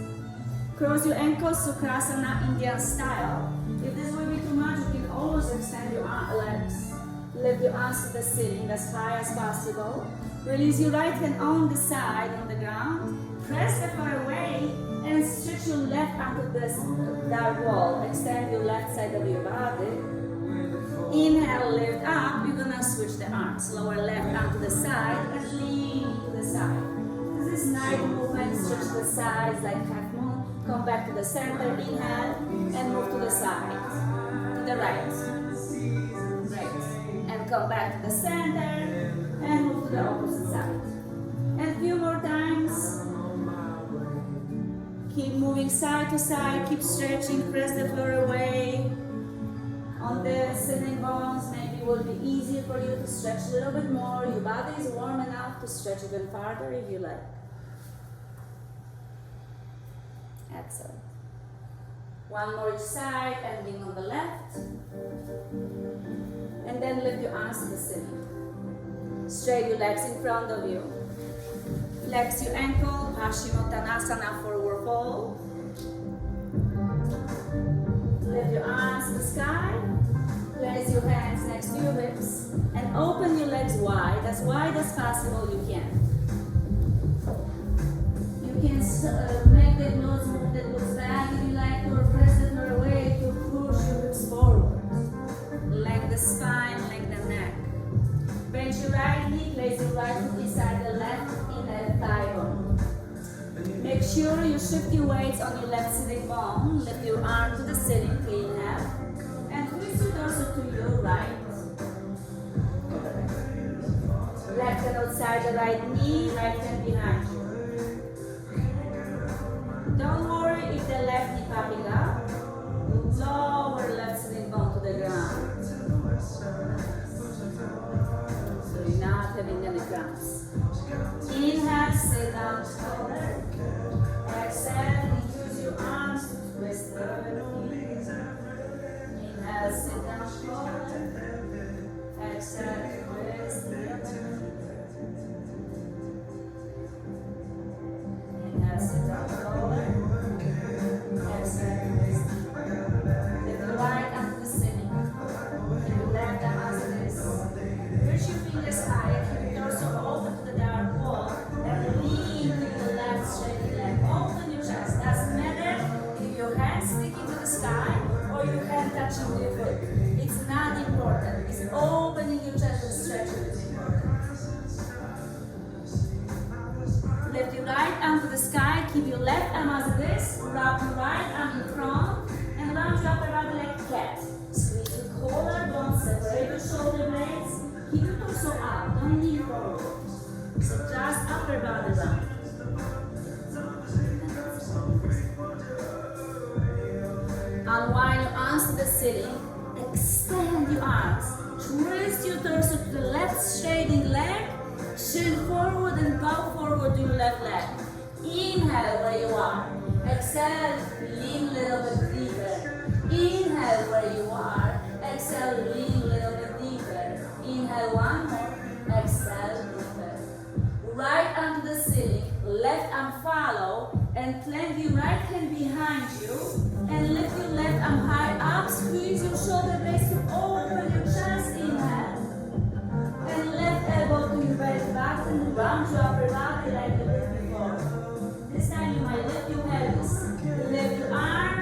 Cross your ankles, Sukrasana, Indian style. If this will be too much, you can always extend your legs. Lift your arms to the ceiling as high as possible. Release your right hand on the side, on the ground. Press the floor away and stretch your left arm to this dark wall. Extend your left side of your body. Inhale, lift up. You're gonna switch the arms. Lower left arm to the side and lean to the side. This is nice movement. Stretch the sides like half moon. Come back to the center. Inhale and move to the side. To the right. Great. And come back to the center and move to the opposite side. And a few more times. Keep moving side to side, keep stretching, press the floor away. On the sitting bones, maybe it will be easier for you to stretch a little bit more. Your body is warm enough to stretch even farther if you like. Excellent. One more each side, ending on the left. And then lift your arms to the ceiling. Straight your legs in front of you. Flex your ankle, Paschimottanasana, forward fold. Lift your arms to the sky. Place your hands next to your hips and open your legs wide as possible you can. You can make the nose move that looks back if you like, or press it far away to push your hips forward. Like the spine, like the neck. Bend your right knee, place your right foot inside the left thigh bone. Make sure you shift your weights on your left sitting bone. Lift your arm to the ceiling, clean half, and twist your torso to your right. Left hand outside the right knee, right hand behind you. Don't worry if the left knee popping up. Lower left sitting bone to the ground. So you're not having any cramps. Inhale, sit down shoulder. Exhale, use your arms to twist the feet. Inhale, sit down shoulder. Exhale, twist the other feet. Inhale, sit down shoulder. Exhale, twist. Lift the right arm to the ceiling. Keep your left arm as it is. Reach your fingers high. Keep your torso open to the downward wall. And lean to the left. arm to the sky. Keep your left arm as this. Wrap your right arm in front and lounge your upper body like cat. Squeeze your collar. Don't separate your shoulder blades. Keep your torso up. Don't lean forward. So just upper body round. Unwind your arms to the ceiling. Extend your arms. Twist your torso to the left shading leg. Chin forward and bow forward to your left leg. Inhale where you are. Exhale, lean a little bit deeper. Inhale where you are. Exhale, lean a little bit deeper. Inhale one more. Exhale, deeper. Right arm to the ceiling. Left arm follow. And plant your right hand behind you. And lift your left arm high up. Squeeze your shoulder blades to open your chest. Inhale. And left elbow to your belly button. Round your upper body like you did before. This time you might lift your pelvis. Lift your arm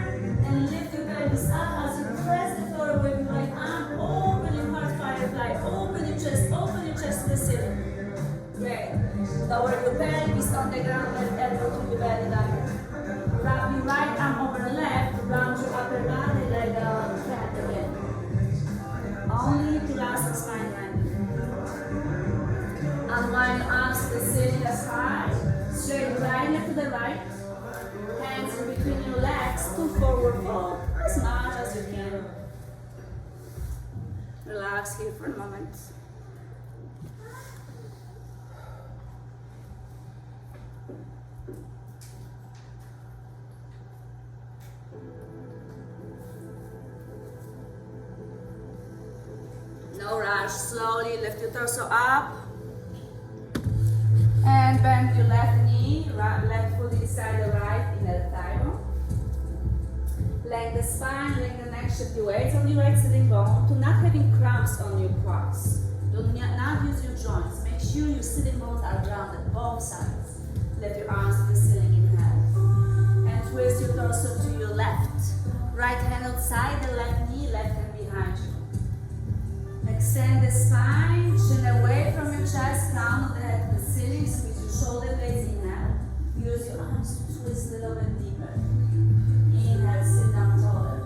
and lift your pelvis up as you press the floor with your right arm. Open your heart firefly. Open your chest to the ceiling. Great. Lower your pelvis on the ground. Left elbow to your belly button. Wrap your right arm over left. Round your upper body like a cat again. Only thoracic spine line. Unwind arms to the ceiling as high. Straight right leg to the right. Hands in between your legs to forward fold as much as you can. Relax here for a moment. No rush. Slowly lift your torso up. And bend your left knee, left foot inside the right inner thigh bone. Lengthen the spine, lengthen the neck, shift your weights on your right sitting bone to not having cramps on your quads. Do not use your joints. Make sure your sitting bones are grounded, both sides. Lift your arms to the ceiling, inhale. And twist your torso to your left. Right hand outside the left knee, left hand behind you. Extend the spine, chin away from your chest, crown of the head to the ceiling, squeeze your shoulder blades, inhale. Use your arms to twist a little bit deeper. Inhale, sit down taller.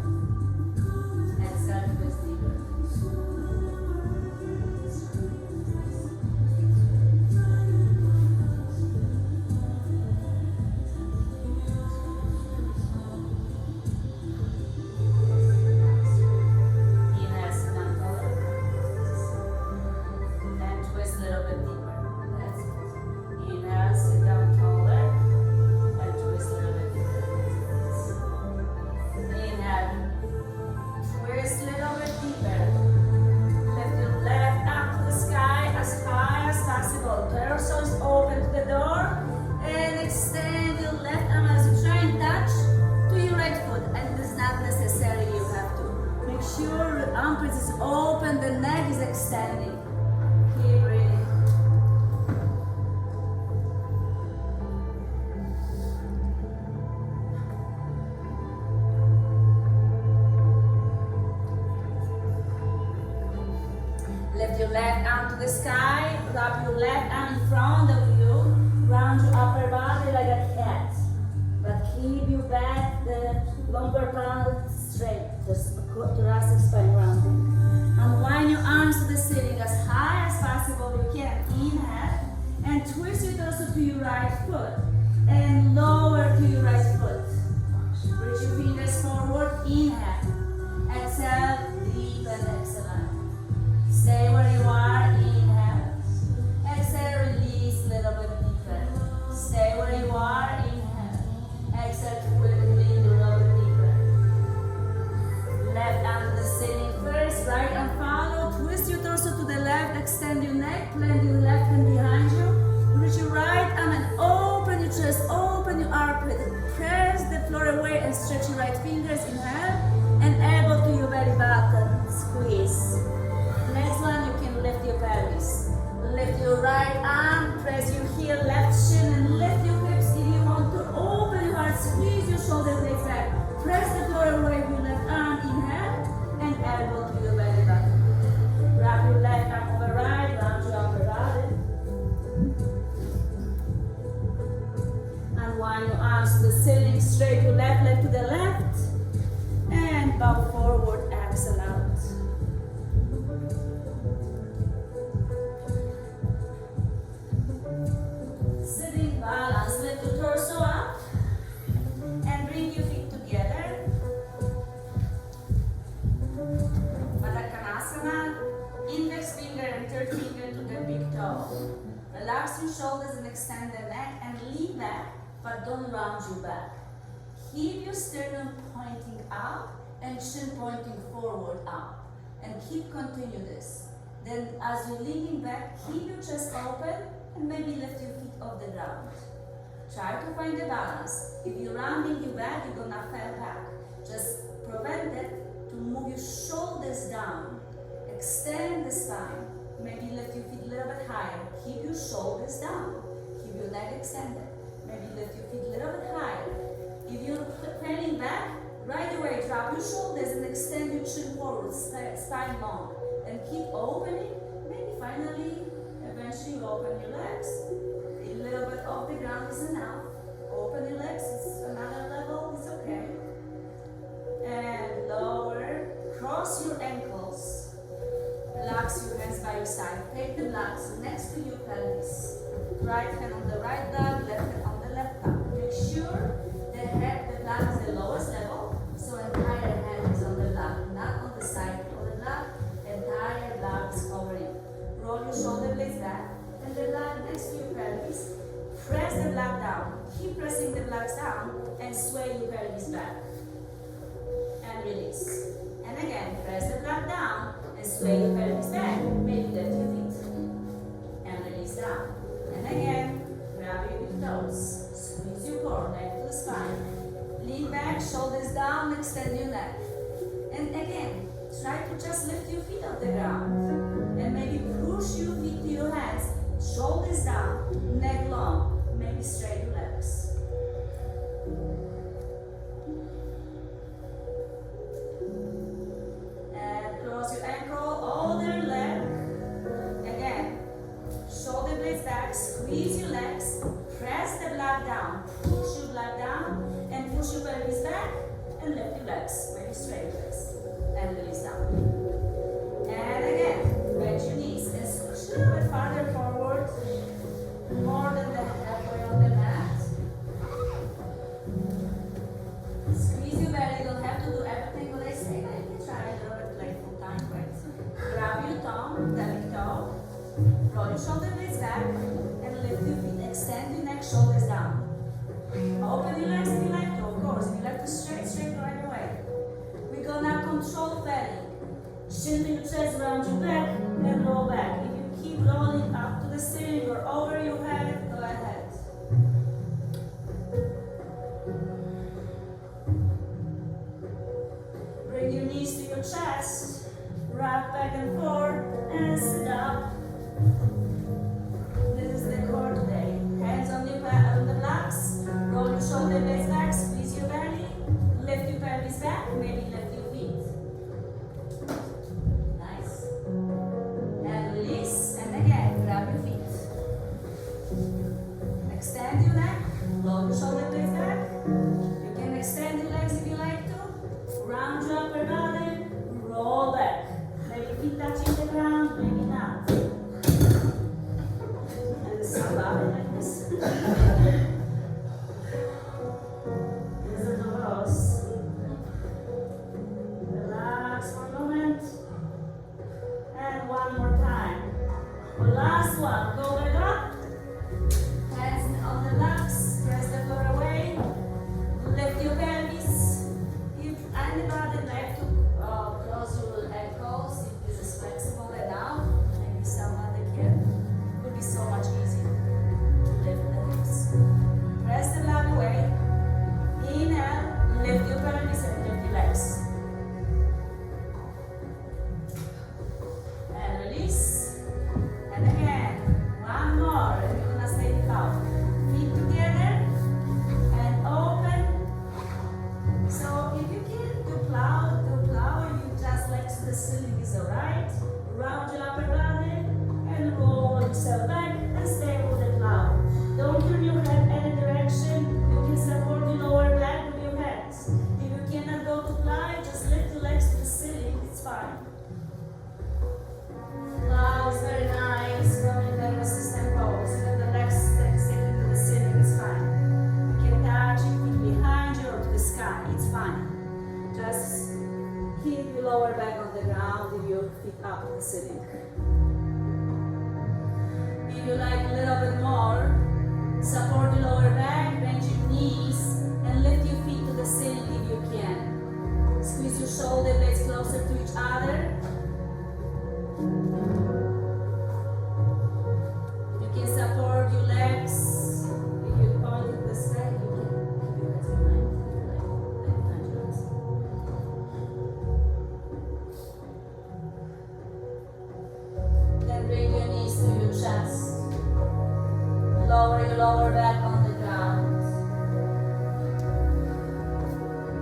Exhale, twist deeper. Left arm to the sky, wrap your left arm in front of you, round your upper body like a cat. But keep your back, the longer part straight, just thoracic spine rounding. Unwind your arms to the ceiling as high as possible you can. Inhale, and twist your torso to your right foot, and lower to your right foot. Reach your fingers forward, inhale. Exhale, deep and excellent. Stay where you are, inhale. Exhale, release a little bit deeper. Stay where you are, inhale. Exhale, lean a little bit deeper. Left arm to the ceiling first, right arm follow. Twist your torso to the left, extend your neck, plant your left hand behind you. Reach your right arm and open your chest, open your armpit. Press the floor away and stretch your right fingers, inhale. And elbow to your belly button, squeeze. Next one, you can lift your pelvis. Lift your right arm, press your heel, left shin, and lift your hips. If you want to open your heart, squeeze your shoulder blades back. Press the floor away with your left arm, inhale, and elbow to your belly button. Wrap your left arm over right, round your upper body. relax your shoulders and extend the neck and lean back, but don't round your back. Keep your sternum pointing up and chin pointing forward up. And keep continue this. Then as you're leaning back, keep your chest open and maybe lift your feet off the ground. Try to find the balance. If you're rounding your back, you're gonna fall back. Just prevent it to move your shoulders down. Extend the spine. Maybe lift your feet a little bit higher. Keep your shoulders down. Keep your neck extended. Maybe lift your feet a little bit higher. If you're falling back, right away drop your shoulders and extend your chin forward, spine long. And keep opening. Maybe finally, eventually open your legs. A little bit off the ground is enough. Open your legs, it's another level, it's okay. And lower, cross your ankles. Relax your hands by your side. Take the blocks next to your pelvis. Right hand on the right block, left hand on the left block. Make sure the block is the lowest level, so entire hand is on the block, not on the side of the block. Entire block is covering. Roll your shoulder blades back, and the block next to your pelvis. Press the block down. Keep pressing the blocks down, and sway your pelvis back. And release. And again, press the block down, and sway your pelvis back. Maybe lift your feet. And release down. And again, grab your toes. Squeeze your core, neck to the spine. Lean back, shoulders down, extend your neck. And again, try to just lift your feet off the ground. And maybe push your feet to your hands. Shoulders down, neck long. Maybe straight your legs. And cross your ankle, other leg. Again, shoulder blades back, squeeze your legs. Press the block down. Push your block down. And push your pelvis back. And lift your legs. Maybe straight legs. And release down. And again, bend your knees and squish a little bit farther forward, more than the halfway on the mat. Squeeze your belly, you don't have to do everything what I say, but you can try a little bit playful time, right? Grab your thumb, belly toe, roll your shoulder blades back, and lift your feet. Extend your neck, shoulders down. Open your legs if you like to, of course. If you like to straight right away. We're gonna control belly. Chin to your chest, round your back, and roll back. If you keep rolling up to the ceiling or over your head, go ahead. Bring your knees to your chest, rock back and forth, and sit up. This is the core today. Hands on the blocks, roll your shoulder blades back, squeeze your belly, lift your pelvis back, maybe lift your feet. Nice. And release, and again, grab your feet. Extend your neck, roll your shoulder blades back. You can extend your legs if you like to. Round your upper body, roll back. Maybe feet touching the ground, maybe not. And some body like this. These are the rows. Relax for a moment. And one more time. Last one. Go back up. Hands on the blocks. Press the floor away. Lift your pelvis. If anybody like to close your ankles, if this is flexible enough, maybe someone that can, it would be so much easier to lift the hips. Press the block away. Inhale, lift your pelvis and lift your legs. And release. And again, one more. And you're gonna stay calm. Feet together and open. So if you can do plow, you just legs to the ceiling is alright. Round your upper body and roll yourself back and stay with the plow. Don't turn your head any direction. You can support your lower back with your hands. If you cannot go to plow, just lift your legs to the ceiling. It's fine. Plow is very nice from your nervous system pose. Even the legs sticking to the ceiling is fine. You can touch your feet behind you or to the sky. It's fine. Just keep your lower back on the ground with your feet up to the ceiling. If you like a little bit Lower your lower back on the ground.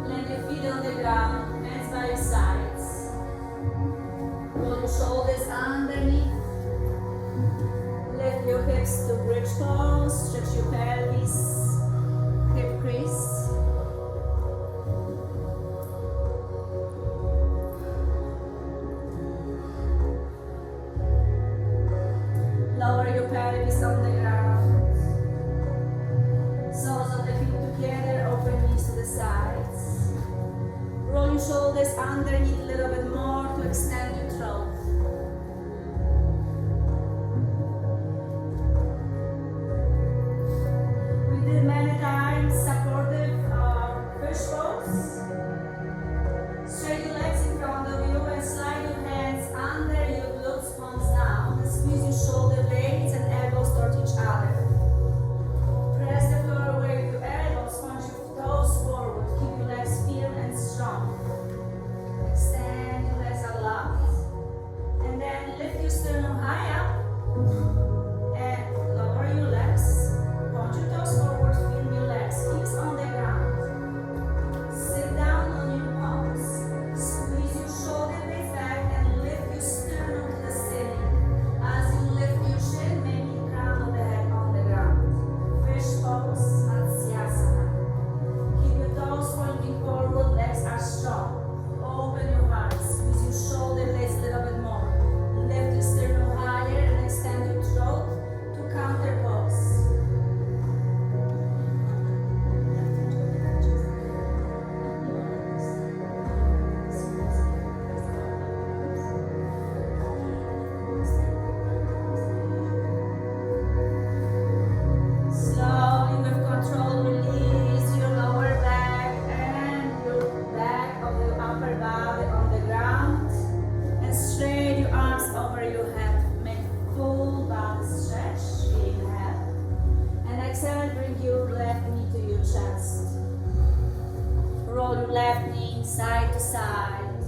Land your feet on the ground, hands by your sides. Roll your shoulders underneath. Lift your hips to bridge pose. Stretch your pelvis, hip crease. Lower your pelvis on the ground. Soles of the feet together, open knees to the sides. Roll your shoulders underneath a little bit more to extend your throat. We did many times supportive fish pose. Straight your legs in front of you and slide your hands under your glutes, palms down. And squeeze your shoulder blades and elbows toward each other. Press the floor away with your elbows, punch your toes forward. Keep your legs firm and strong. Extend your legs a lot. And then lift your sternum high up. And lower your legs. Punch your toes forward, firm your legs. Hips on the ground. Sit down on your palms. Squeeze your shoulder blades back and lift your sternum to the ceiling. As you lift your chin, maybe the crown of the head on the ground. Fish pose, Matsyasana. Keep your toes pointing forward, legs are strong. Open your heart, squeeze your shoulder blades a little bit more. Lift your sternum higher and extend your throat to counter pose. Slowly, with control, release your lower back and your back of the upper body on the ground. And straight your arms over your head. Make full body stretch. Inhale. And exhale, bring your left knee to your chest. Roll your left knee side to side.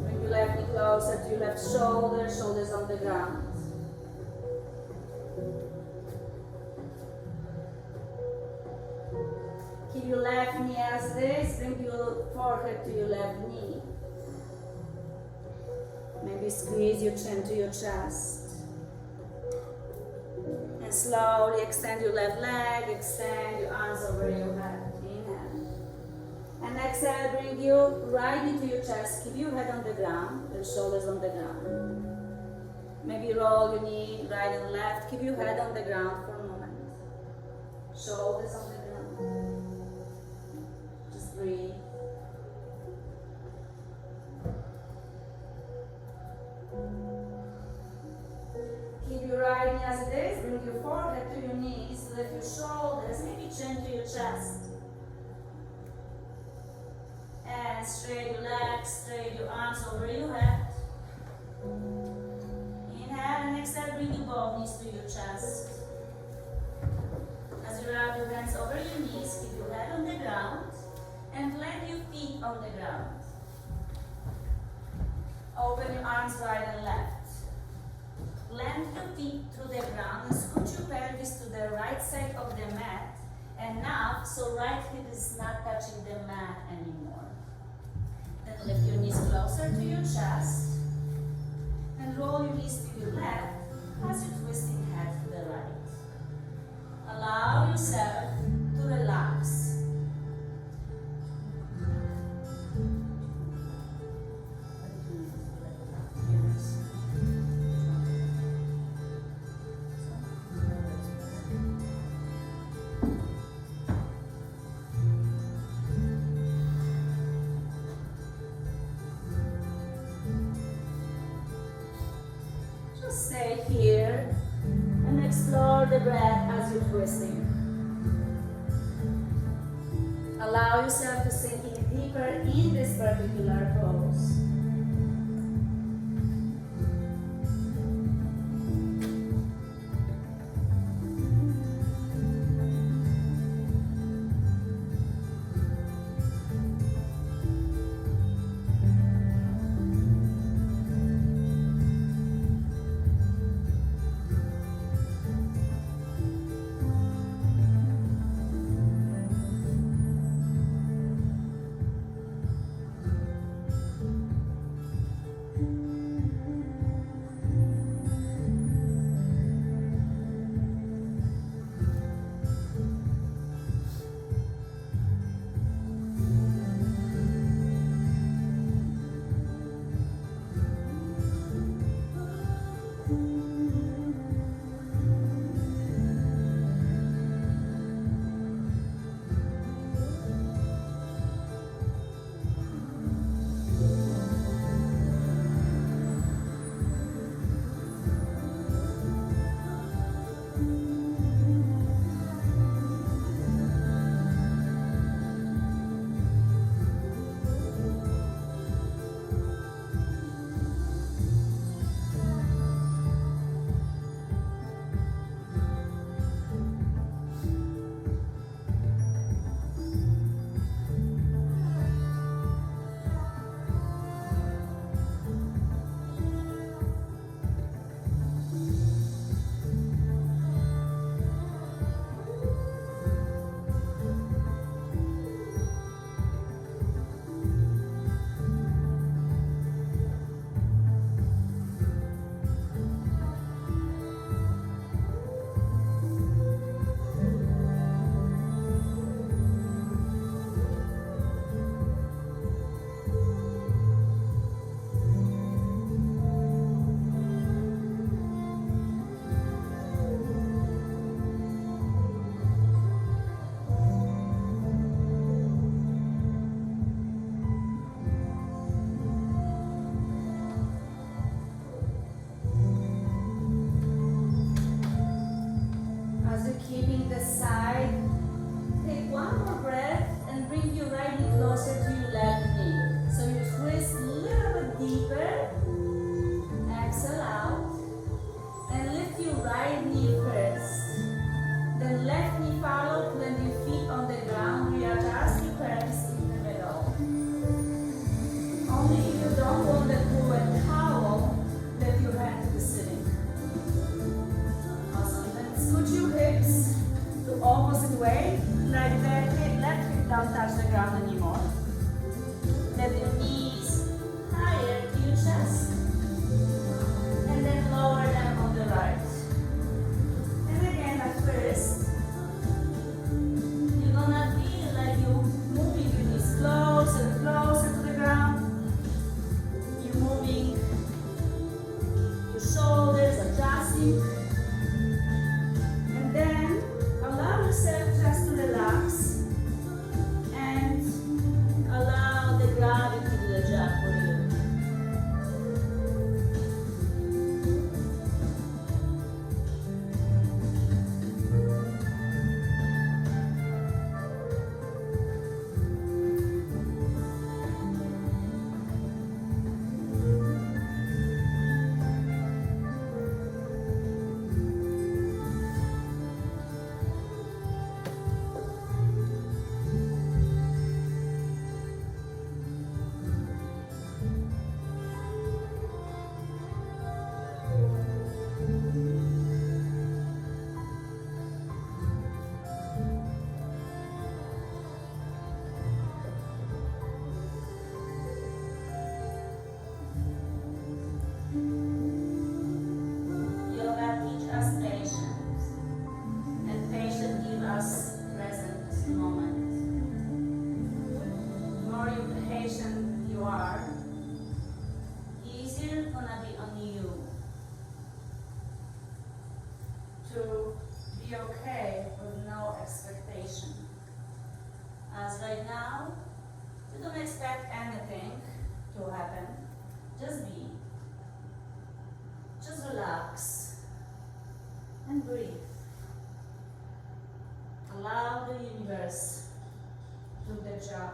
Bring your left knee closer to your left shoulder, shoulders on the ground. Keep your left knee as this, bring your forehead to your left knee. Maybe squeeze your chin to your chest. And slowly extend your left leg, extend your arms over your head. Inhale. And exhale, bring your right knee to your chest. Keep your head on the ground, your shoulders on the ground. Maybe roll your knee right and left. Keep your head on the ground for a moment. Shoulders on the ground. Just breathe. Keep your right knee as it is. Bring your forehead to your knees. Lift your shoulders. Maybe chin to your chest. And straight your legs. Straight your arms over your head. Inhale and exhale. Bring your both knees to your chest. As you wrap your hands over your knees, keep your head on the ground. And plant your feet on the ground. Open your arms right and left. Plant your feet to the ground and scoot your pelvis to the right side of the mat. And now, so right hip is not touching the mat anymore. Then lift your knees closer to your chest. And roll your knees to your left as you're twisting head to the right. Allow yourself to relax. Stay here and explore the breath as you're twisting. Allow yourself to sink in deeper in this particular pose. relax and breathe. Allow the universe to do the job.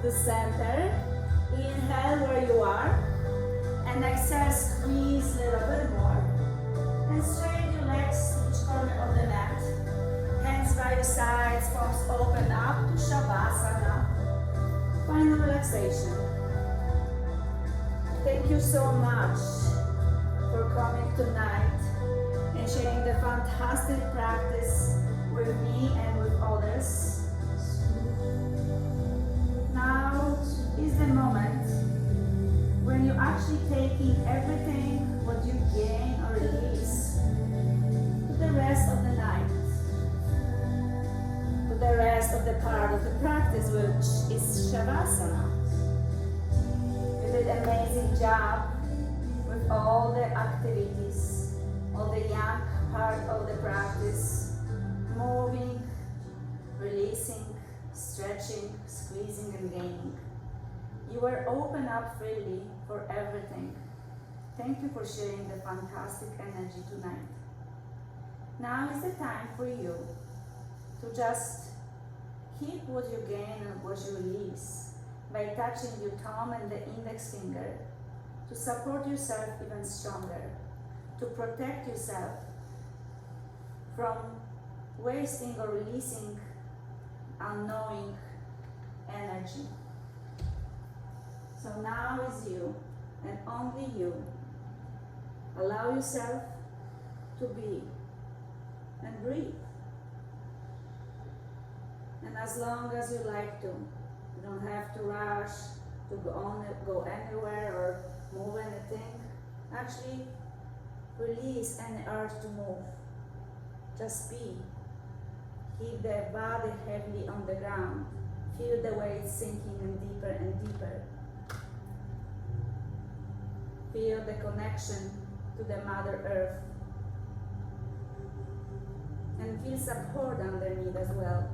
The center. Inhale where you are, and exhale, squeeze a little bit more, and straighten your legs to each corner of the mat. Hands by your sides, palms open up to Shavasana. Final relaxation. Thank you so much for coming tonight and sharing the fantastic practice with me and with others. Now is the moment when you're actually taking everything what you gain or release to the rest of the night, to the rest of the part of the practice, which is Shavasana. You did an amazing job with all the activities, all the yang part of the practice, moving, releasing, stretching, squeezing and gaining. You were open up freely for everything. Thank you for sharing the fantastic energy tonight. Now is the time for you to just keep what you gain and what you release by touching your thumb and the index finger to support yourself even stronger, to protect yourself from wasting or releasing unknowing energy. So now is you and only you. Allow yourself to be and breathe. And as long as you like to, you don't have to rush to go anywhere or move anything. Actually, release any urge to move. Just be. Keep the body heavily on the ground. Feel the weight sinking in deeper and deeper. Feel the connection to the Mother Earth. And feel support underneath as well.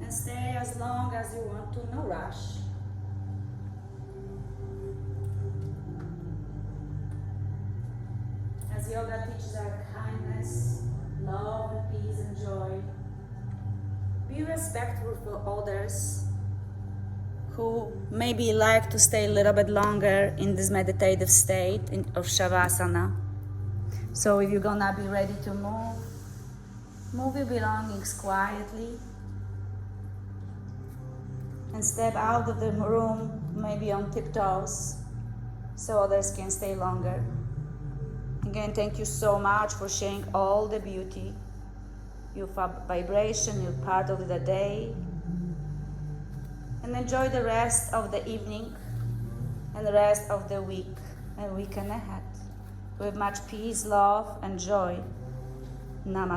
And stay as long as you want to, no rush. As yoga teaches us kindness, love, and peace and joy. Be respectful for others who maybe like to stay a little bit longer in this meditative state of Shavasana. So if you're gonna be ready to move your belongings quietly and step out of the room maybe on tiptoes, so others can stay longer. Again, thank you so much for sharing all the beauty, your vibration, your part of the day. And enjoy the rest of the evening and the rest of the week and weekend ahead with much peace, love, and joy. Namaste.